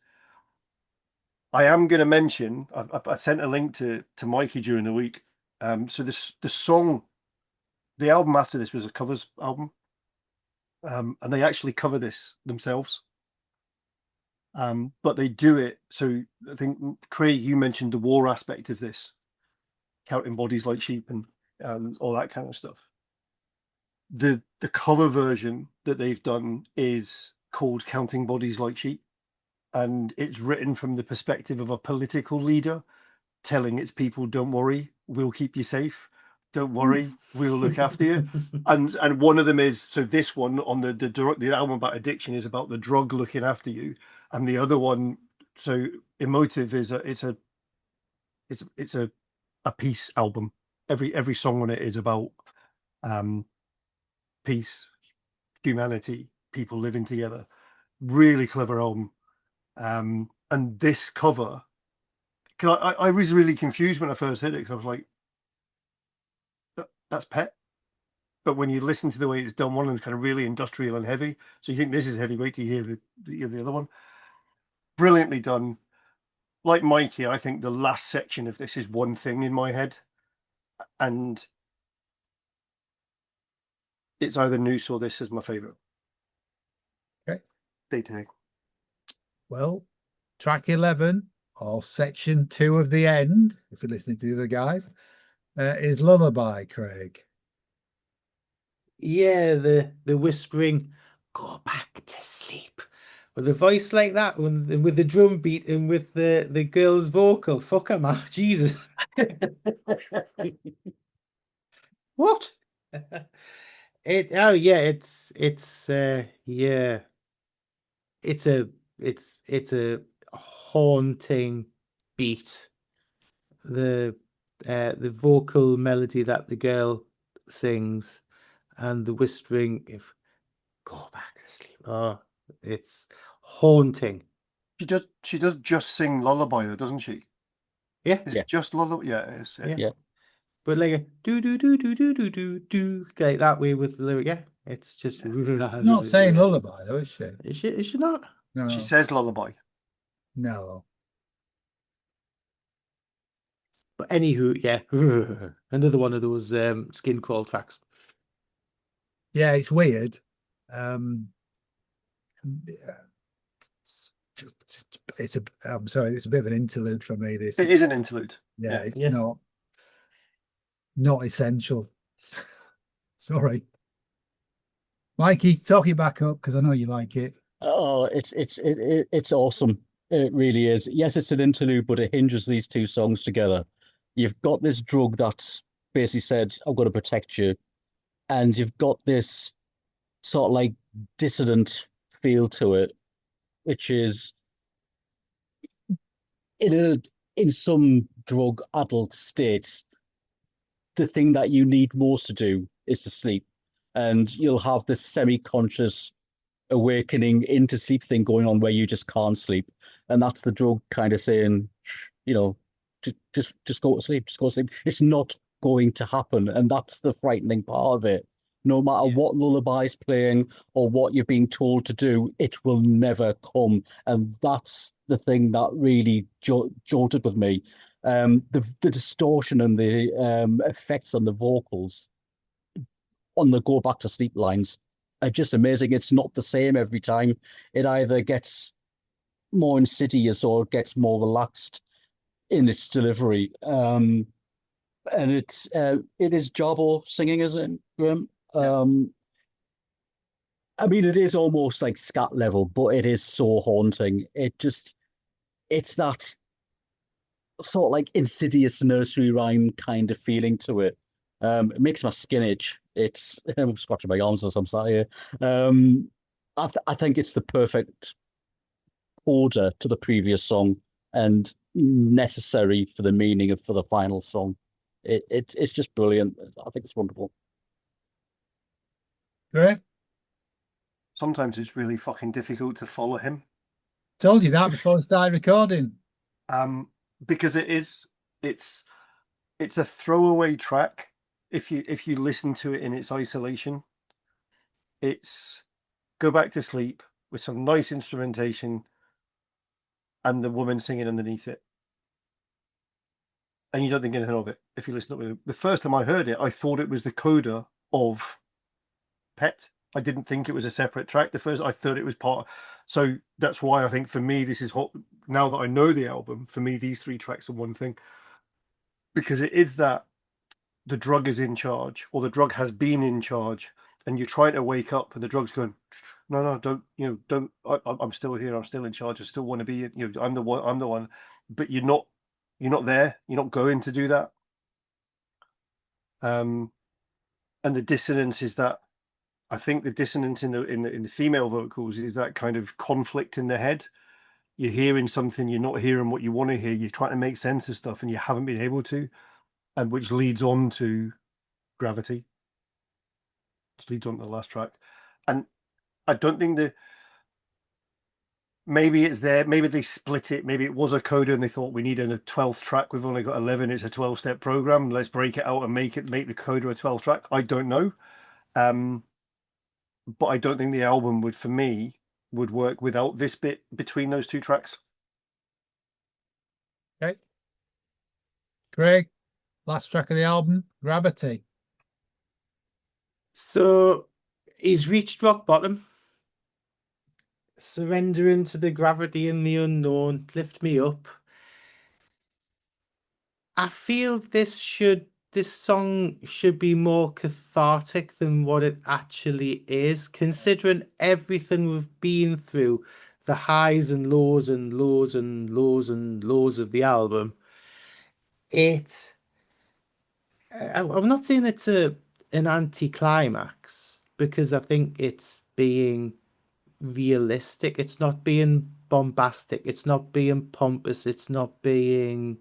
Speaker 2: I am going to mention, I sent a link to Mikey during the week. So the album after this was a covers album. And they actually cover this themselves. But they do it. So I think, Craig, you mentioned the war aspect of this, counting bodies like sheep and all that kind of stuff. The cover version that they've done is called Counting Bodies Like Sheep. And it's written from the perspective of a political leader telling its people, don't worry, we'll keep you safe. Don't worry, we'll look after you. And one of them is, so this one on the album about addiction is about the drug looking after you. And the other one, so Emotive is it's a peace album. Every song on it is about peace, humanity, people living together. Really clever album. And this cover, because I was really confused when I first heard it, because I was like, that's Pet. But when you listen to the way it's done, one of them's kind of really industrial and heavy. So you think this is heavyweight to hear the other one. Brilliantly done. Like Mikey, I think the last section of this is one thing in my head. And it's either Noose or this is my favorite.
Speaker 4: Okay.
Speaker 2: Day-to-day.
Speaker 4: Well, track 11 or section 2 of the end, if you're listening to the other guys, is Lullaby, Craig.
Speaker 1: Yeah, the whispering, go back to sleep. With a voice like that, with the drum beat and with the girl's vocal. Fuck her, man. Jesus. What? It's a haunting beat. The vocal melody that the girl sings and the whispering, if go back to sleep. Oh, it's haunting.
Speaker 2: She does just sing Lullaby though, doesn't she?
Speaker 1: Yeah.
Speaker 2: Is it just Lullaby? Yeah, it is.
Speaker 5: Yeah.
Speaker 1: But like a do do do do do do do do like that way with the lyric. Yeah, it's just
Speaker 4: Not saying lullaby though, is she?
Speaker 1: Is she not?
Speaker 4: No.
Speaker 2: She says Lullaby.
Speaker 4: No.
Speaker 1: But anywho, yeah, another one of those skin crawl tracks.
Speaker 4: Yeah, it's weird. I'm sorry, it's a bit of an interlude for me. This
Speaker 2: It is an interlude.
Speaker 4: Yeah, it's not essential. Sorry, Mikey, talk it back up because I know you like it.
Speaker 5: Oh, it's awesome. It really is. Yes, it's an interlude, but it hinges these two songs together. You've got this drug that's basically said, "I'm going to protect you," and you've got this sort of like dissident feel to it, which is in some drug adult states, the thing that you need most to do is to sleep, and you'll have this semi-conscious awakening into sleep thing going on where you just can't sleep, and that's the drug kind of saying, you know, just go to sleep, just go to sleep. It's not going to happen, and that's the frightening part of it. No matter what lullaby's playing or what you're being told to do, it will never come, and that's the thing that really jolted with me. The distortion and the effects on the vocals on the go back to sleep lines are just amazing. It's not the same every time. It either gets more insidious or it gets more relaxed in its delivery. And it is Jabo singing, isn't it, Graham? I mean, it is almost like scat level, but it is so haunting. It's that sort of like insidious nursery rhyme kind of feeling to it. It makes my skin itch. I'm scratching my arms as I'm sat here. I think it's the perfect order to the previous song and necessary for the meaning for the final song. It's just brilliant. I think it's wonderful.
Speaker 4: Great.
Speaker 2: Sometimes it's really fucking difficult to follow him.
Speaker 4: Told you that before I started recording.
Speaker 2: Because it's a throwaway track if you listen to it in its isolation. It's Go Back to Sleep with some nice instrumentation and the woman singing underneath it, and you don't think anything of it if you listen to it. The first time I heard it, I thought it was the coda of Pet. I didn't think it was a separate track. I thought it was part. So that's why I think for me this is hot. Now that I know the album, for me these three tracks are one thing, because it is that the drug is in charge, or the drug has been in charge, and you're trying to wake up, and the drug's going, no, don't. I'm still here. I'm still in charge. I still want to be. I'm the one. But you're not there. You're not going to do that. And the dissonance is that. I think the dissonance in the female vocals is that kind of conflict in the head. You're hearing something, you're not hearing what you want to hear. You're trying to make sense of stuff, and you haven't been able to, and which leads on to Gravity. Which leads on to the last track, and I don't think maybe it's there. Maybe they split it. Maybe it was a coda, and they thought we need a 12th track. We've only got 11. It's a 12-step program. Let's break it out and make the coda a 12th track. I don't know. But I don't think the album would work without this bit between those two tracks.
Speaker 4: Okay. Craig, last track of the album, Gravity.
Speaker 1: So he's reached rock bottom, surrendering to the gravity and the unknown. Lift me up. I feel this song should be more cathartic than what it actually is, considering everything we've been through, the highs and lows and lows and lows and lows of the album. I'm not saying it's an anti-climax, because I think it's being realistic. It's not being bombastic. It's not being pompous. It's not being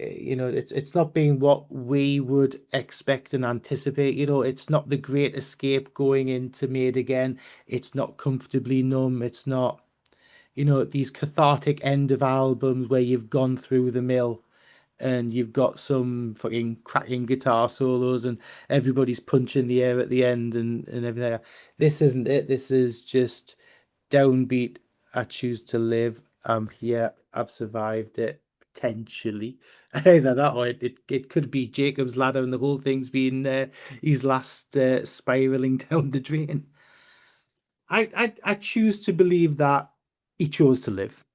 Speaker 1: it's not being what we would expect and anticipate. It's not the Great Escape going into Made Again. It's not Comfortably Numb. It's not these cathartic end of albums where you've gone through the mill and you've got some fucking cracking guitar solos and everybody's punching the air at the end and everything. This isn't it. This is just downbeat. I choose to live. I'm here. I've survived it. Potentially, either that or it could be Jacob's Ladder and the whole thing's been his last spiraling down the drain. I choose to believe that he chose to live,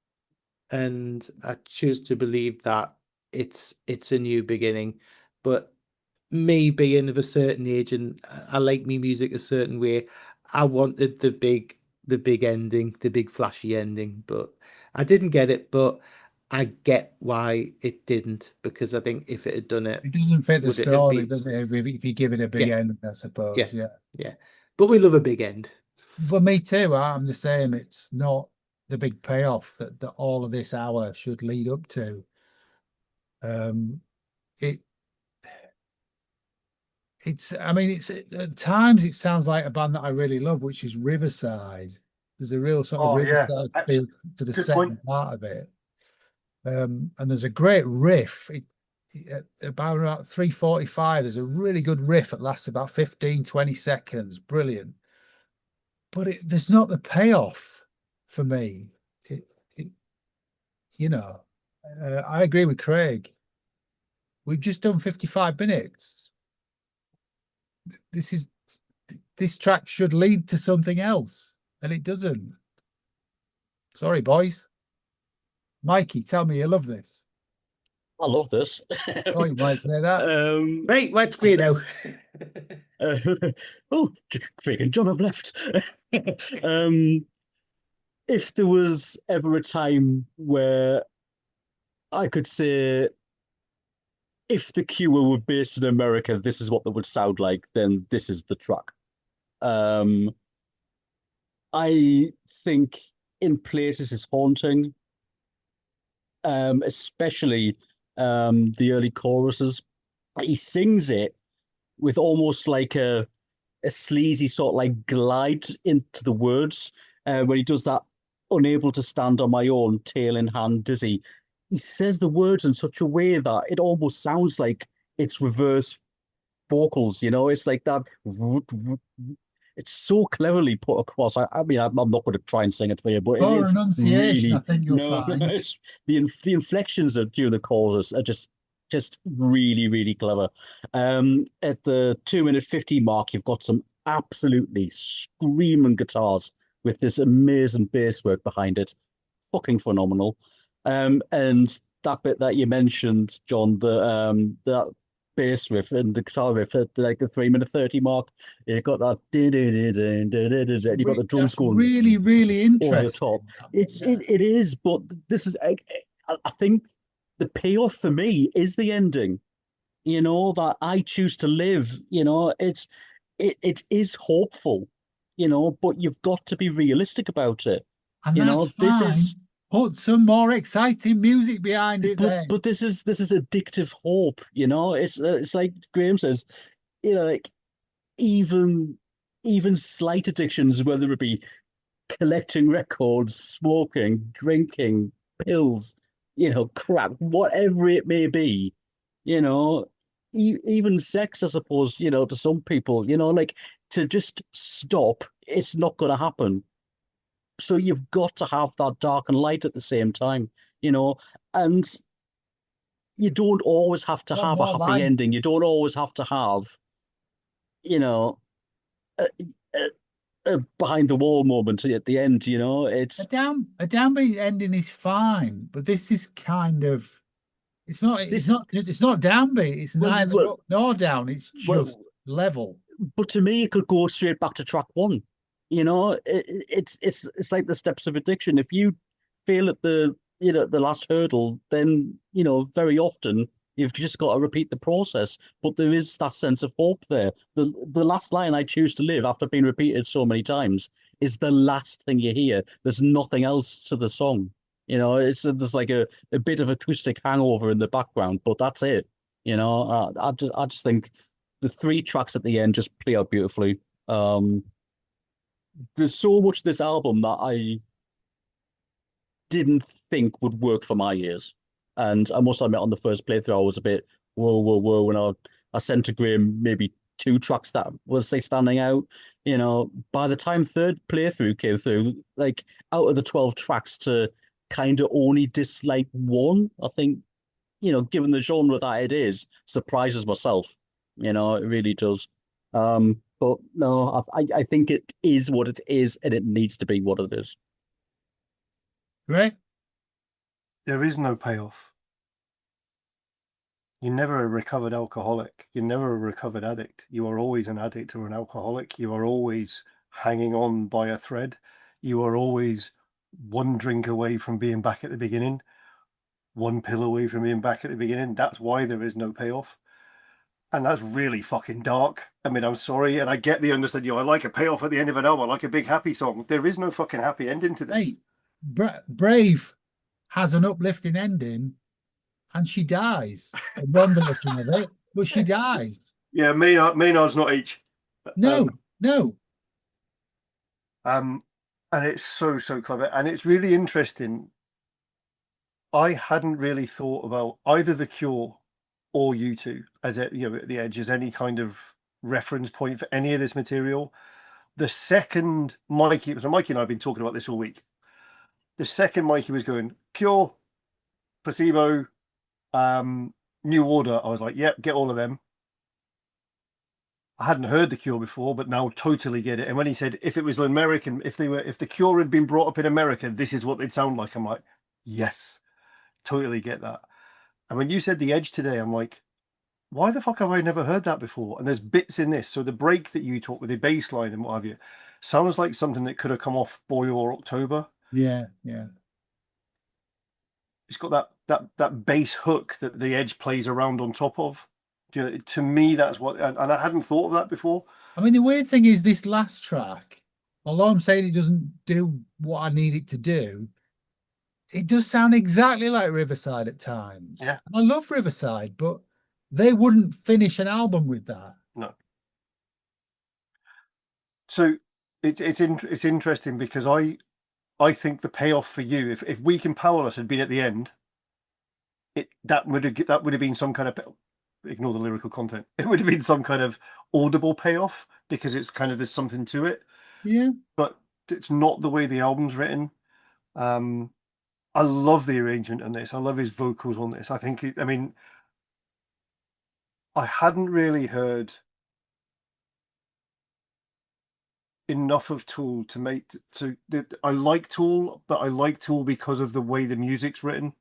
Speaker 1: and I choose to believe that it's a new beginning. But me being of a certain age and I like me music a certain way, I wanted the big ending, the big flashy ending, but I didn't get it. But I get why it didn't, because I think if it had done it,
Speaker 4: It doesn't fit the
Speaker 1: would it have
Speaker 4: story,
Speaker 1: been-
Speaker 4: does it? If you give it a big end, I suppose. Yeah.
Speaker 1: But we love a big end.
Speaker 4: For me too, I'm the same. It's not the big payoff that all of this hour should lead up to. I mean, it's at times it sounds like a band that I really love, which is Riverside. There's a real sort of
Speaker 2: Oh, yeah.
Speaker 4: Riverside feel to the
Speaker 2: Good
Speaker 4: second
Speaker 2: point.
Speaker 4: part of it. And there's a great riff. About 3:45, there's a really good riff that lasts about 15, 20 seconds. Brilliant. But there's not the payoff for me. I agree with Craig. We've just done 55 minutes. This track should lead to something else, and it doesn't. Sorry, boys. Mikey, tell me you love this.
Speaker 5: I love this.
Speaker 4: Oh, you might say that.
Speaker 1: Right, let's clear now.
Speaker 5: Oh, Craig and John have left. If there was ever a time where I could say, if the Cure were based in America, this is what they would sound like, then this is the track. I think in places it's haunting, especially the early choruses. He sings it with almost like a sleazy sort of like glide into the words when he does that unable to stand on my own, tail in hand, dizzy. He says the words in such a way that it almost sounds like it's reverse vocals, it's like that. It's so cleverly put across. I mean, I'm not going to try and sing it for you, but it is really.
Speaker 4: I think you'll find.
Speaker 5: The inflections during the chorus are just really, really clever. At the 2-minute 50 mark, you've got some absolutely screaming guitars with this amazing bass work behind it. Fucking phenomenal. And that bit that you mentioned, John, that bass riff and the guitar riff at like the 3-minute 30 mark, you got that and you got the drums going
Speaker 4: really, really interesting.
Speaker 5: over the top. It is, but this is I think the payoff for me is the ending. That I choose to live. It is hopeful. But you've got to be realistic about it.
Speaker 4: And this is. Put some more exciting music behind it.
Speaker 5: But this is addictive hope. It's like Graham says. Like even slight addictions, whether it be collecting records, smoking, drinking, pills, crap, whatever it may be, even sex, I suppose, to some people, like to just stop, it's not going to happen. So you've got to have that dark and light at the same time, and you don't always have to have a happy ending. You don't always have to have, a behind the wall moment at the end. It's
Speaker 4: a downbeat ending is fine, but this is kind of it's not downbeat. It's neither up nor down. It's just level.
Speaker 5: But to me, it could go straight back to track one. It's like the steps of addiction. If you fail at the last hurdle, then very often you've just got to repeat the process. But there is that sense of hope there. The last line, "I choose to live," after being repeated so many times, is the last thing you hear. There's nothing else to the song. There's like a bit of acoustic hangover in the background, but that's it. I just think the 3 tracks at the end just play out beautifully. There's so much of this album that I didn't think would work for my ears. And I must admit, on the first playthrough, I was a bit, whoa. When I sent to Graham maybe 2 tracks that was standing out. By the time third playthrough came through, like out of the 12 tracks to kind of only dislike 1, I think, given the genre that it is, surprises myself. It really does. But no, I think it is what it is, and it needs to be what it is.
Speaker 4: Right?
Speaker 2: There is no payoff. You're never a recovered alcoholic. You're never a recovered addict. You are always an addict or an alcoholic. You are always hanging on by a thread. You are always one drink away from being back at the beginning, one pill away from being back at the beginning. That's why there is no payoff. And that's really fucking dark. I mean, I'm sorry, and I get the understanding. I like a payoff at the end of an album. I like a big happy song. There is no fucking happy ending to this.
Speaker 4: Hey, Brave has an uplifting ending, and she dies. One version of it, but she dies.
Speaker 2: Yeah, Maynard's not H.
Speaker 4: No, no.
Speaker 2: And it's so clever, and it's really interesting. I hadn't really thought about either The Cure or U2 as at the Edge as any kind of reference point for any of this material. The second Mikey and I have been talking about this all week. The second Mikey was going Cure, Placebo, New Order, I was like, yep, get all of them. I hadn't heard The Cure before, but now totally get it. And when he said if it was American, if The Cure had been brought up in America, this is what they'd sound like. I'm like, yes, totally get that. And when you said The Edge today, I'm like, why the fuck have I never heard that before? And there's bits in this. So the break that you talk with the bass line and what have you sounds like something that could have come off Boy or October.
Speaker 4: Yeah, yeah.
Speaker 2: It's got that bass hook that the Edge plays around on top of. To me, that's what, and I hadn't thought of that before.
Speaker 4: I mean, the weird thing is this last track, although I'm saying it doesn't do what I need it to do, it does sound exactly like Riverside at times.
Speaker 2: Yeah.
Speaker 4: I love Riverside, but they wouldn't finish an album with that.
Speaker 2: No. So it's interesting because I think the payoff for you, if Weak and Powerless had been at the end, that would have been some kind of, ignore the lyrical content, it would have been some kind of audible payoff because it's kind of, there's something to it.
Speaker 4: Yeah.
Speaker 2: But it's not the way the album's written. I love the arrangement on this. I love his vocals on this. I think, I hadn't really heard enough of Tool to make I like Tool, but I like Tool because of the way the music's written.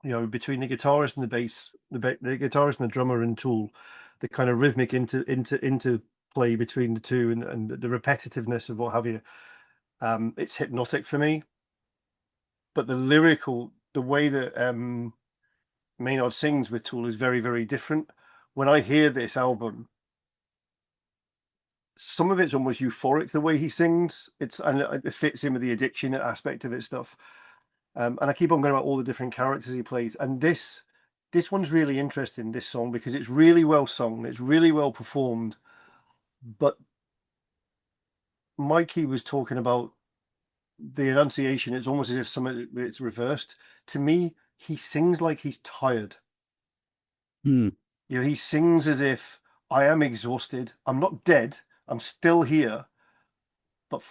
Speaker 2: Between the guitarist and the bass, the guitarist and the drummer and Tool, the kind of rhythmic interplay between the two and the repetitiveness of what have you. It's hypnotic for me. But the way that Maynard sings with Tool is very, very different. When I hear this album, some of it's almost euphoric the way he sings. And it fits in with the addiction aspect of it stuff. And I keep on going about all the different characters he plays. And this one's really interesting, this song, because it's really well sung, it's really well performed. But Mikey was talking about the enunciation. It's almost as if it's reversed. To me, he sings like he's tired. He sings as if I am exhausted. I'm not dead. I'm still here, but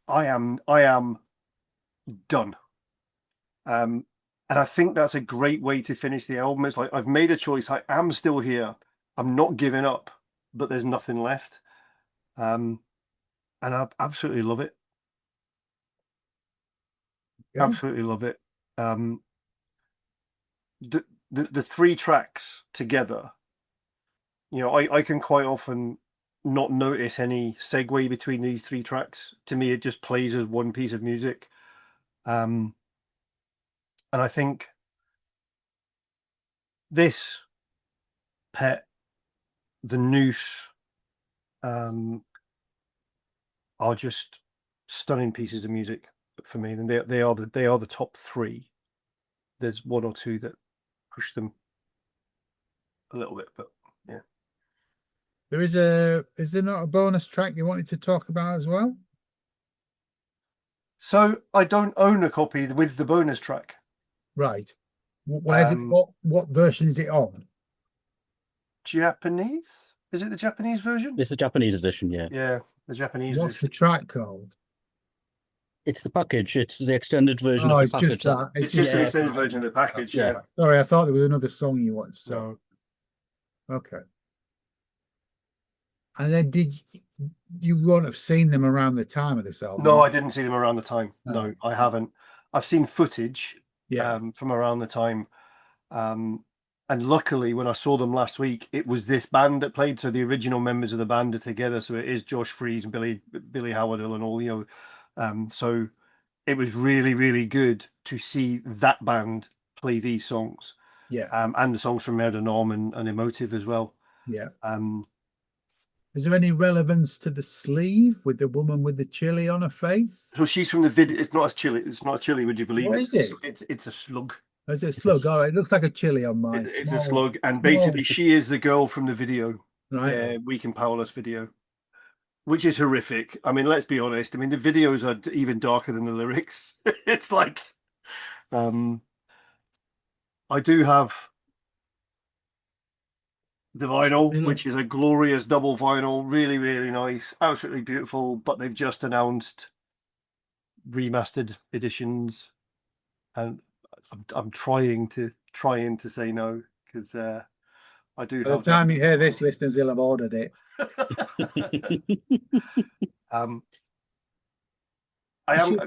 Speaker 2: I am done. And I think that's a great way to finish the album. It's like, I've made a choice. I am still here. I'm not giving up, but there's nothing left. And I absolutely love it.
Speaker 4: Yeah.
Speaker 2: Absolutely love it. The three tracks together, I can quite often not notice any segue between these three tracks. To me, it just plays as one piece of music. And I think this, Pet, The Noose, are just stunning pieces of music for me. And they are the top three. There's one or two that push them a little bit, but yeah.
Speaker 4: Is there not a bonus track you wanted to talk about as well?
Speaker 2: So I don't own a copy with the bonus track.
Speaker 4: Right. What version is it on?
Speaker 2: Japanese? Is it the Japanese version?
Speaker 5: It's the Japanese edition, yeah.
Speaker 2: Yeah, the Japanese
Speaker 4: What's
Speaker 2: version.
Speaker 4: the track called?
Speaker 5: It's the package. It's the extended version
Speaker 4: Oh,
Speaker 5: of
Speaker 4: it's
Speaker 5: the package.
Speaker 4: just that.
Speaker 2: It's just an extended version of the package, yeah.
Speaker 4: Sorry, I thought there was another song you wanted to say.
Speaker 2: So,
Speaker 4: Okay. And then you won't have seen them around the time of this album?
Speaker 2: no, I didn't see them around the time.
Speaker 4: Oh.
Speaker 2: No, I haven't. I've seen footage
Speaker 4: Yeah.
Speaker 2: from around the time. And luckily, when I saw them last week, it was this band that played. So the original members of the band are together. So it is Josh Freese and Billy Howardell and all, so it was really, really good to see that band play these songs.
Speaker 4: Yeah.
Speaker 2: And the songs from Murder Norm and Emotive as well.
Speaker 4: Yeah. Is there any relevance to the sleeve with the woman with the chili on her face?
Speaker 2: So she's from the video. It's not as chilly. It's not a chili, would you believe?
Speaker 4: What is it?
Speaker 2: It's a slug.
Speaker 4: It's a slug. Oh, it looks like a chili on mine.
Speaker 2: It's a slug, and basically she is the girl from the video,
Speaker 4: Right.
Speaker 2: Weak and Powerless video, which is horrific. I mean, let's be honest. I mean, the videos are even darker than the lyrics. It's like, I do have the vinyl, which is a glorious double vinyl, really, really nice, absolutely beautiful. But they've just announced remastered editions, and I'm trying to say no, because I do
Speaker 4: By
Speaker 2: have.
Speaker 4: the time you hear this, listeners will have ordered it.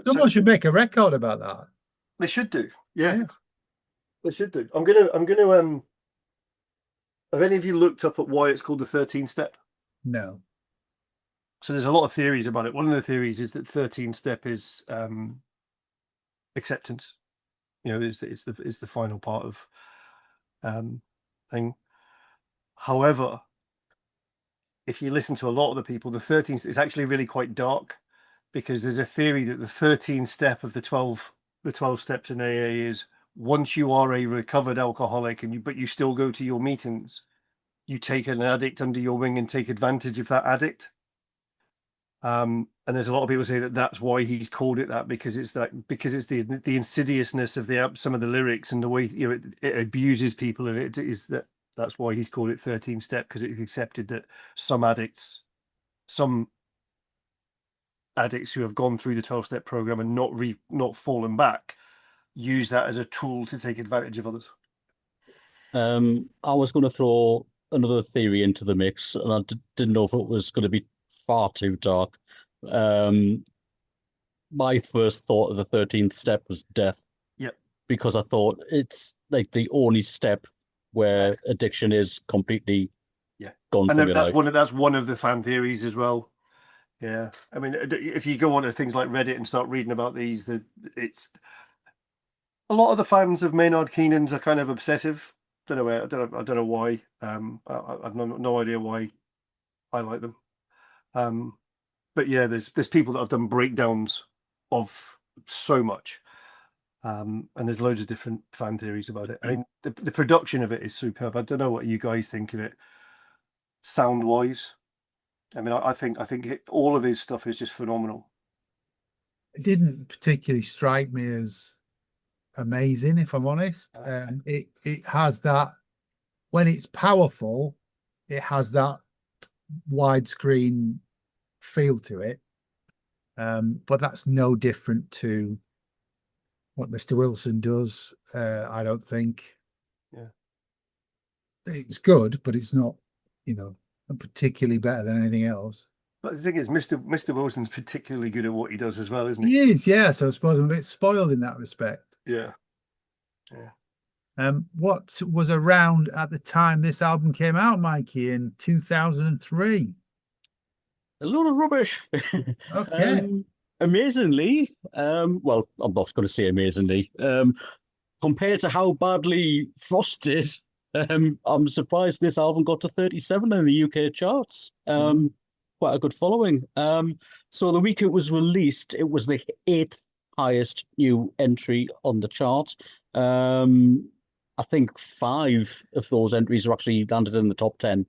Speaker 4: Someone should make a record about that.
Speaker 2: They should do, yeah. They should do. I'm gonna. Have any of you looked up at why it's called the 13th Step?
Speaker 4: No.
Speaker 2: So there's a lot of theories about it. One of the theories is that 13th Step is acceptance. You know, it's the final part of thing. However, if you listen to a lot of the people, the 13th is actually really quite dark, because there's a theory that the 13th step of the 12 steps in AA is, once you are a recovered alcoholic but you still go to your meetings, you take an addict under your wing and take advantage of that addict. And there's a lot of people say that that's why he's called it that, because it's the insidiousness of some of the lyrics and the way, you know, it abuses people, and that's why he's called it 13th Step, because it's accepted that some addicts who have gone through the 12-step program and not fallen back use that as a tool to take advantage of others.
Speaker 5: I was going to throw another theory into the mix, and I didn't know if it was going to be far too dark. My first thought of the 13th step was death.
Speaker 2: Yep.
Speaker 5: Because I thought it's like the only step where addiction is completely gone from your life.
Speaker 2: That's one of the fan theories as well. Yeah, I mean, if you go on to things like Reddit and start reading about these, it's a lot of the fans of Maynard Keenan's are kind of obsessive. I don't know why. I've no idea why I like them. But yeah, there's people that have done breakdowns of so much, and there's loads of different fan theories about it. I mean, the production of it is superb. I don't know what you guys think of it, sound wise. I mean, I think all of his stuff is just phenomenal.
Speaker 4: It didn't particularly strike me as amazing, if I'm honest. It has that, when it's powerful, it has that widescreen feel to it. But that's no different to what Mr. Wilson does. I don't think.
Speaker 2: Yeah,
Speaker 4: it's good, but it's not, you know, particularly better than anything else.
Speaker 2: But the thing is, Mr. Wilson's particularly good at what he does as well, isn't he?
Speaker 4: He is, yeah. So I suppose I'm a bit spoiled in that respect.
Speaker 2: Yeah.
Speaker 4: What was around at the time this album came out, Mikey, in 2003?
Speaker 5: A lot of rubbish.
Speaker 4: Okay.
Speaker 5: Amazingly, well, I'm not going to say amazingly. Compared to how badly Frost did, I'm surprised this album got to 37 in the UK charts. Quite a good following. So the week it was released, it was the 8th highest new entry on the chart. I think 5 of those entries were actually landed in the top 10.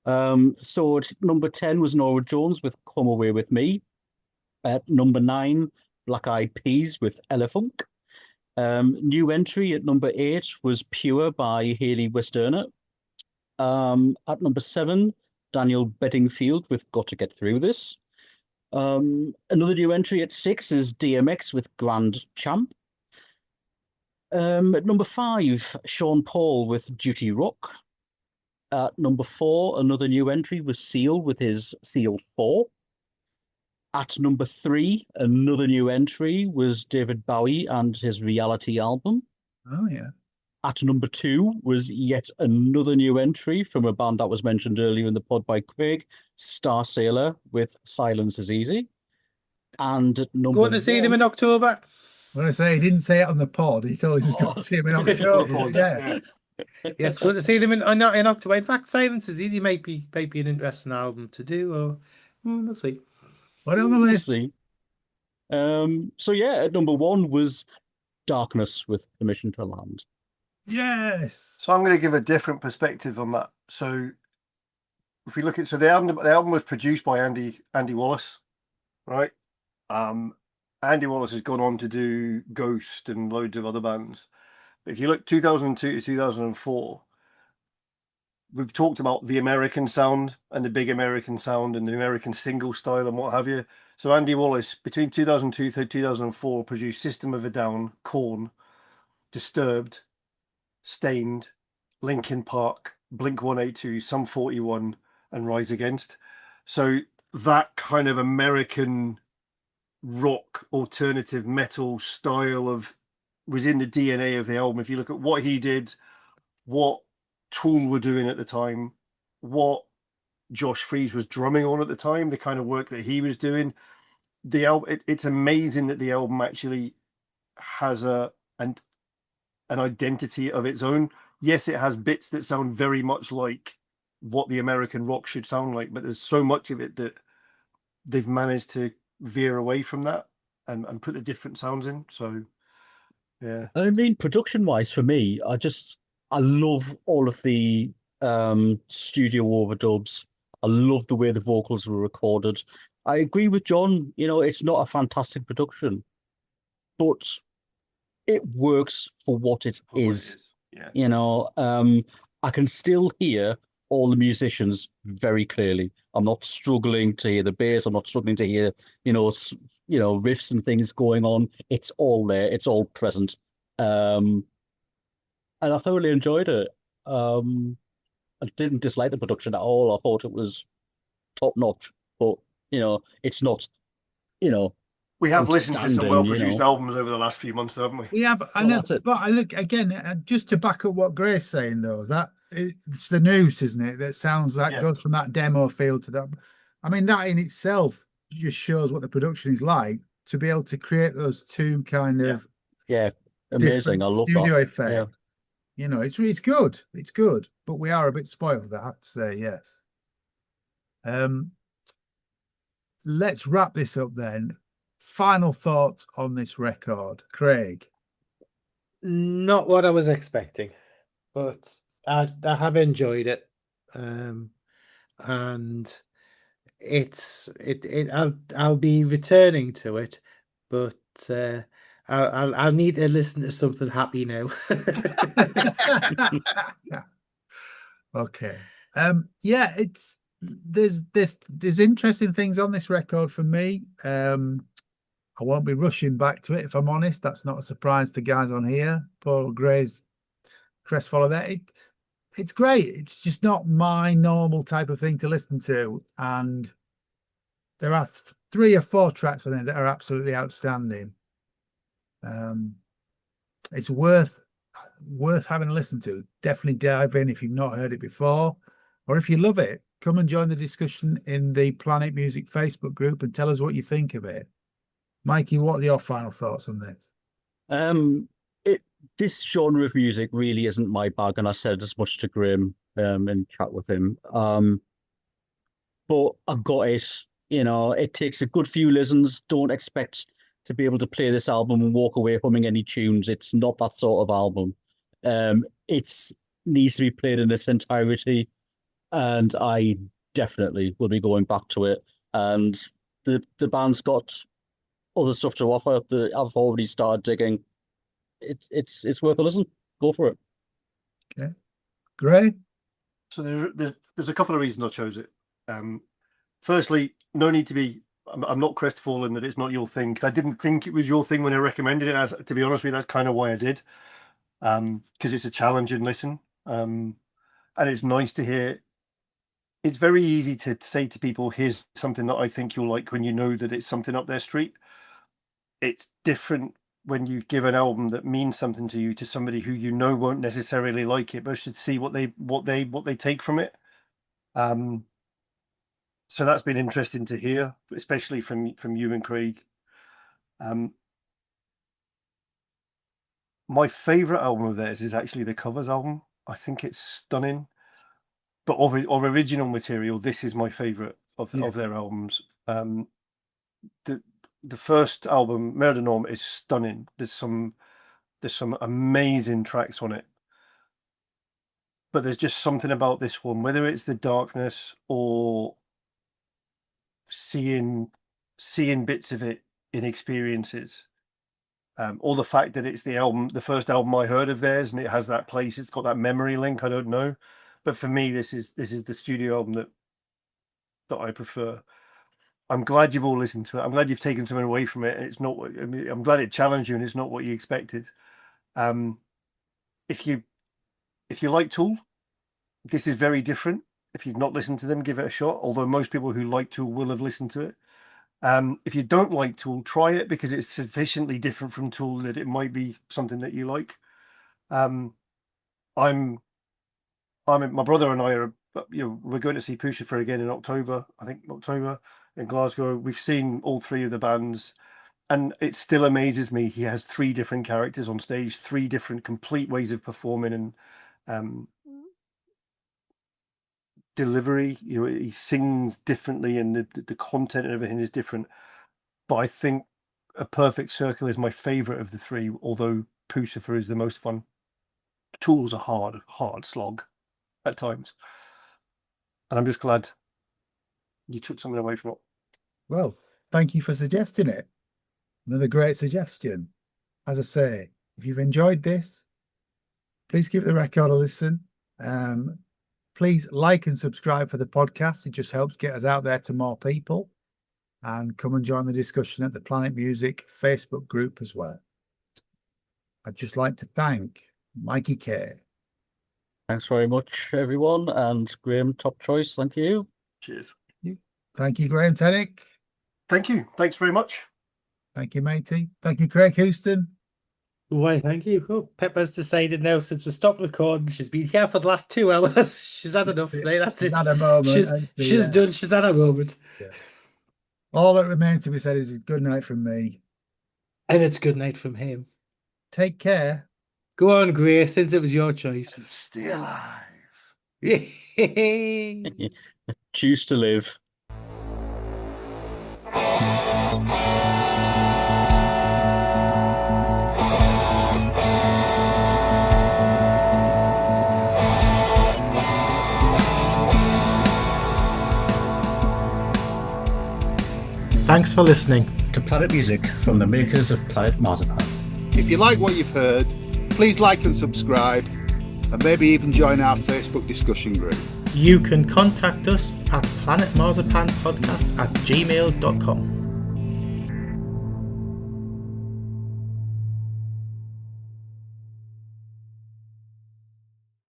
Speaker 5: So at number 10 was Norah Jones with Come Away With Me. At number 9, Black Eyed Peas with Elephunk. New entry at number 8 was Pure by Hayley Westerner. At number 7, Daniel Bedingfield with Got to Get Through This. Another new entry at 6 is DMX with Grand Champ. At number 5, Sean Paul with Duty Rock. At number 4, another new entry was Seal with his Seal 4. At number 3, another new entry was David Bowie and his Reality album.
Speaker 4: Oh, yeah.
Speaker 5: At number 2 was yet another new entry from a band that was mentioned earlier in the pod by Craig, Star Sailor with Silence Is Easy. And at number
Speaker 1: Going to see them in October.
Speaker 4: When I say he didn't say it on the pod, he thought he was going to see him in October. Yeah.
Speaker 1: Yes, going to see them in October. In fact, Silence Is Easy might be an interesting album to do, or we'll see.
Speaker 4: What on the list?
Speaker 5: See. So yeah, at number 1 was Darkness with Permission to Land.
Speaker 4: Yes.
Speaker 2: So I'm going to give a different perspective on that. So if we look at, so the album was produced by Andy Wallace, right? Andy Wallace has gone on to do Ghost and loads of other bands. But if you look 2002 to 2004, we've talked about the American sound and the big American sound and the American single style and what have you. So Andy Wallace, between 2002 to 2004, produced System of a Down, Korn, Disturbed, Stained, Linkin Park, Blink-182, Sum 41, and Rise Against. So that kind of American rock, alternative metal style was in the DNA of the album. If you look at what he did, what Tool were doing at the time, what Josh Freese was drumming on at the time, the kind of work that he was doing, the album, it's amazing that the album actually has an identity of its own. Yes, it has bits that sound very much like what the American rock should sound like, but there's so much of it that they've managed to veer away from that and put the different sounds in. So yeah,
Speaker 5: I mean, production wise, for me, I love all of the studio overdubs. I love the way the vocals were recorded. I agree with John, it's not a fantastic production, but it works for what it
Speaker 2: for what it
Speaker 5: is.
Speaker 2: Yeah.
Speaker 5: I can still hear all the musicians very clearly. I'm not struggling to hear the bass. I'm not struggling to hear, riffs and things going on. It's all there. It's all present. And I thoroughly enjoyed it. I didn't dislike the production at all. I thought it was top notch, but it's not,
Speaker 2: We have listened to some
Speaker 5: outstanding,
Speaker 2: well-produced albums over the last few months, haven't we?
Speaker 4: We have, I
Speaker 5: Well,
Speaker 4: know,
Speaker 5: that's it.
Speaker 4: but I look again, just to back up what Grace's saying though, that it's the noose, isn't it? That sounds like
Speaker 2: Yeah.
Speaker 4: goes from that demo feel to that. I mean, that in itself just shows what the production is like to be able to create those two kind of
Speaker 5: Yeah, amazing.
Speaker 4: different
Speaker 5: I love
Speaker 4: studio
Speaker 5: that.
Speaker 4: effect. It's good. It's good, but we are a bit spoiled, I have to say, yes. Let's wrap this up then. Final thoughts on this record, Craig.
Speaker 1: Not what I was expecting, but I have enjoyed it, and I'll be returning to it, but I'll need to listen to something happy now.
Speaker 4: Okay. Yeah, there's interesting things on this record for me. I won't be rushing back to it, if I'm honest. That's not a surprise to guys on here. Paul Gray's crestfallen there. It's great. It's just not my normal type of thing to listen to. And there are 3 or 4 tracks on it that are absolutely outstanding. It's worth having a listen to. Definitely dive in if you've not heard it before, or if you love it, come and join the discussion in the Planet Music Facebook group and tell us what you think of it. Mikey, what are your final thoughts on this?
Speaker 5: This genre of music really isn't my bag, and I said as much to Graham in chat with him. But I got it. It takes a good few listens. Don't expect to be able to play this album and walk away humming any tunes. It's not that sort of album. It needs to be played in its entirety, and I definitely will be going back to it. And the band's got other stuff to offer that I've already started digging. It's worth a listen. Go for it.
Speaker 4: Okay, great.
Speaker 2: So there's a couple of reasons I chose it. Firstly, no need to be. I'm not crestfallen that it's not your thing, because I didn't think it was your thing when I recommended it. To be honest with you, that's kind of why I did, because it's a challenging listen, and it's nice to hear. It's very easy to say to people, "Here's something that I think you'll like," when you know that it's something up their street. It's different when you give an album that means something to you to somebody who won't necessarily like it, but should see what they take from it. So that's been interesting to hear, especially from you and Craig. My favorite album of theirs is actually the covers album. I think it's stunning. But of original material, this is my favorite of their albums. The first album, Murder Norm, is stunning. There's some There's some amazing tracks on it. But there's just something about this one, whether it's the darkness or seeing bits of it in experiences, or the fact that it's the first album I heard of theirs, and it has that place, it's got that memory link. I don't know, but for me, this is the studio album that I prefer. I'm glad you've all listened to it. I'm glad you've taken something away from it. And it's not what, I mean, I'm glad it challenged you and it's not what you expected. If you like Tool, this is very different. If you've not listened to them, give it a shot. Although most people who like Tool will have listened to it. If you don't like Tool, try it because it's sufficiently different from Tool that it might be something that you like. My brother and I are, we're going to see Puscifer again in October. I think October in Glasgow. We've seen all three of the bands, and it still amazes me. He has 3 different characters on stage, 3 different complete ways of performing and delivery. He sings differently, and the content and everything is different. But I think A Perfect Circle is my favorite of the 3, although Puscifer is the most fun. Tool's a hard slog at times, and I'm just glad you took something away from it.
Speaker 4: Well, thank you for suggesting it. Another great suggestion. As I say, if you've enjoyed this, please give the record a listen. Please like and subscribe for the podcast. It just helps get us out there to more people. And come and join the discussion at the Planet Music Facebook group as well. I'd just like to thank Mikey K.
Speaker 5: Thanks very much, everyone. And Graham, top choice. Thank you.
Speaker 2: Cheers.
Speaker 4: Thank you, Graham Tennick.
Speaker 2: Thank you. Thanks very much.
Speaker 4: Thank you, matey. Thank you, Craig Houston.
Speaker 1: Why, thank you. Oh, Pepper's decided now since we stopped recording, she's been here for the last 2 hours. She's had enough. Right, that's
Speaker 4: She's
Speaker 1: it.
Speaker 4: had a moment.
Speaker 1: She's done. She's had a moment.
Speaker 4: Yeah. All that remains to be said is good night from me.
Speaker 1: And it's good night from him.
Speaker 4: Take care.
Speaker 1: Go on, Gray, since it was your choice.
Speaker 2: Stay alive.
Speaker 5: Choose to live.
Speaker 1: Thanks for listening
Speaker 5: to Planet Music from the makers of Planet Marzipan.
Speaker 3: If you like what you've heard, please like and subscribe, and maybe even join our Facebook discussion group.
Speaker 1: You can contact us at planetmarzipanpodcast@gmail.com.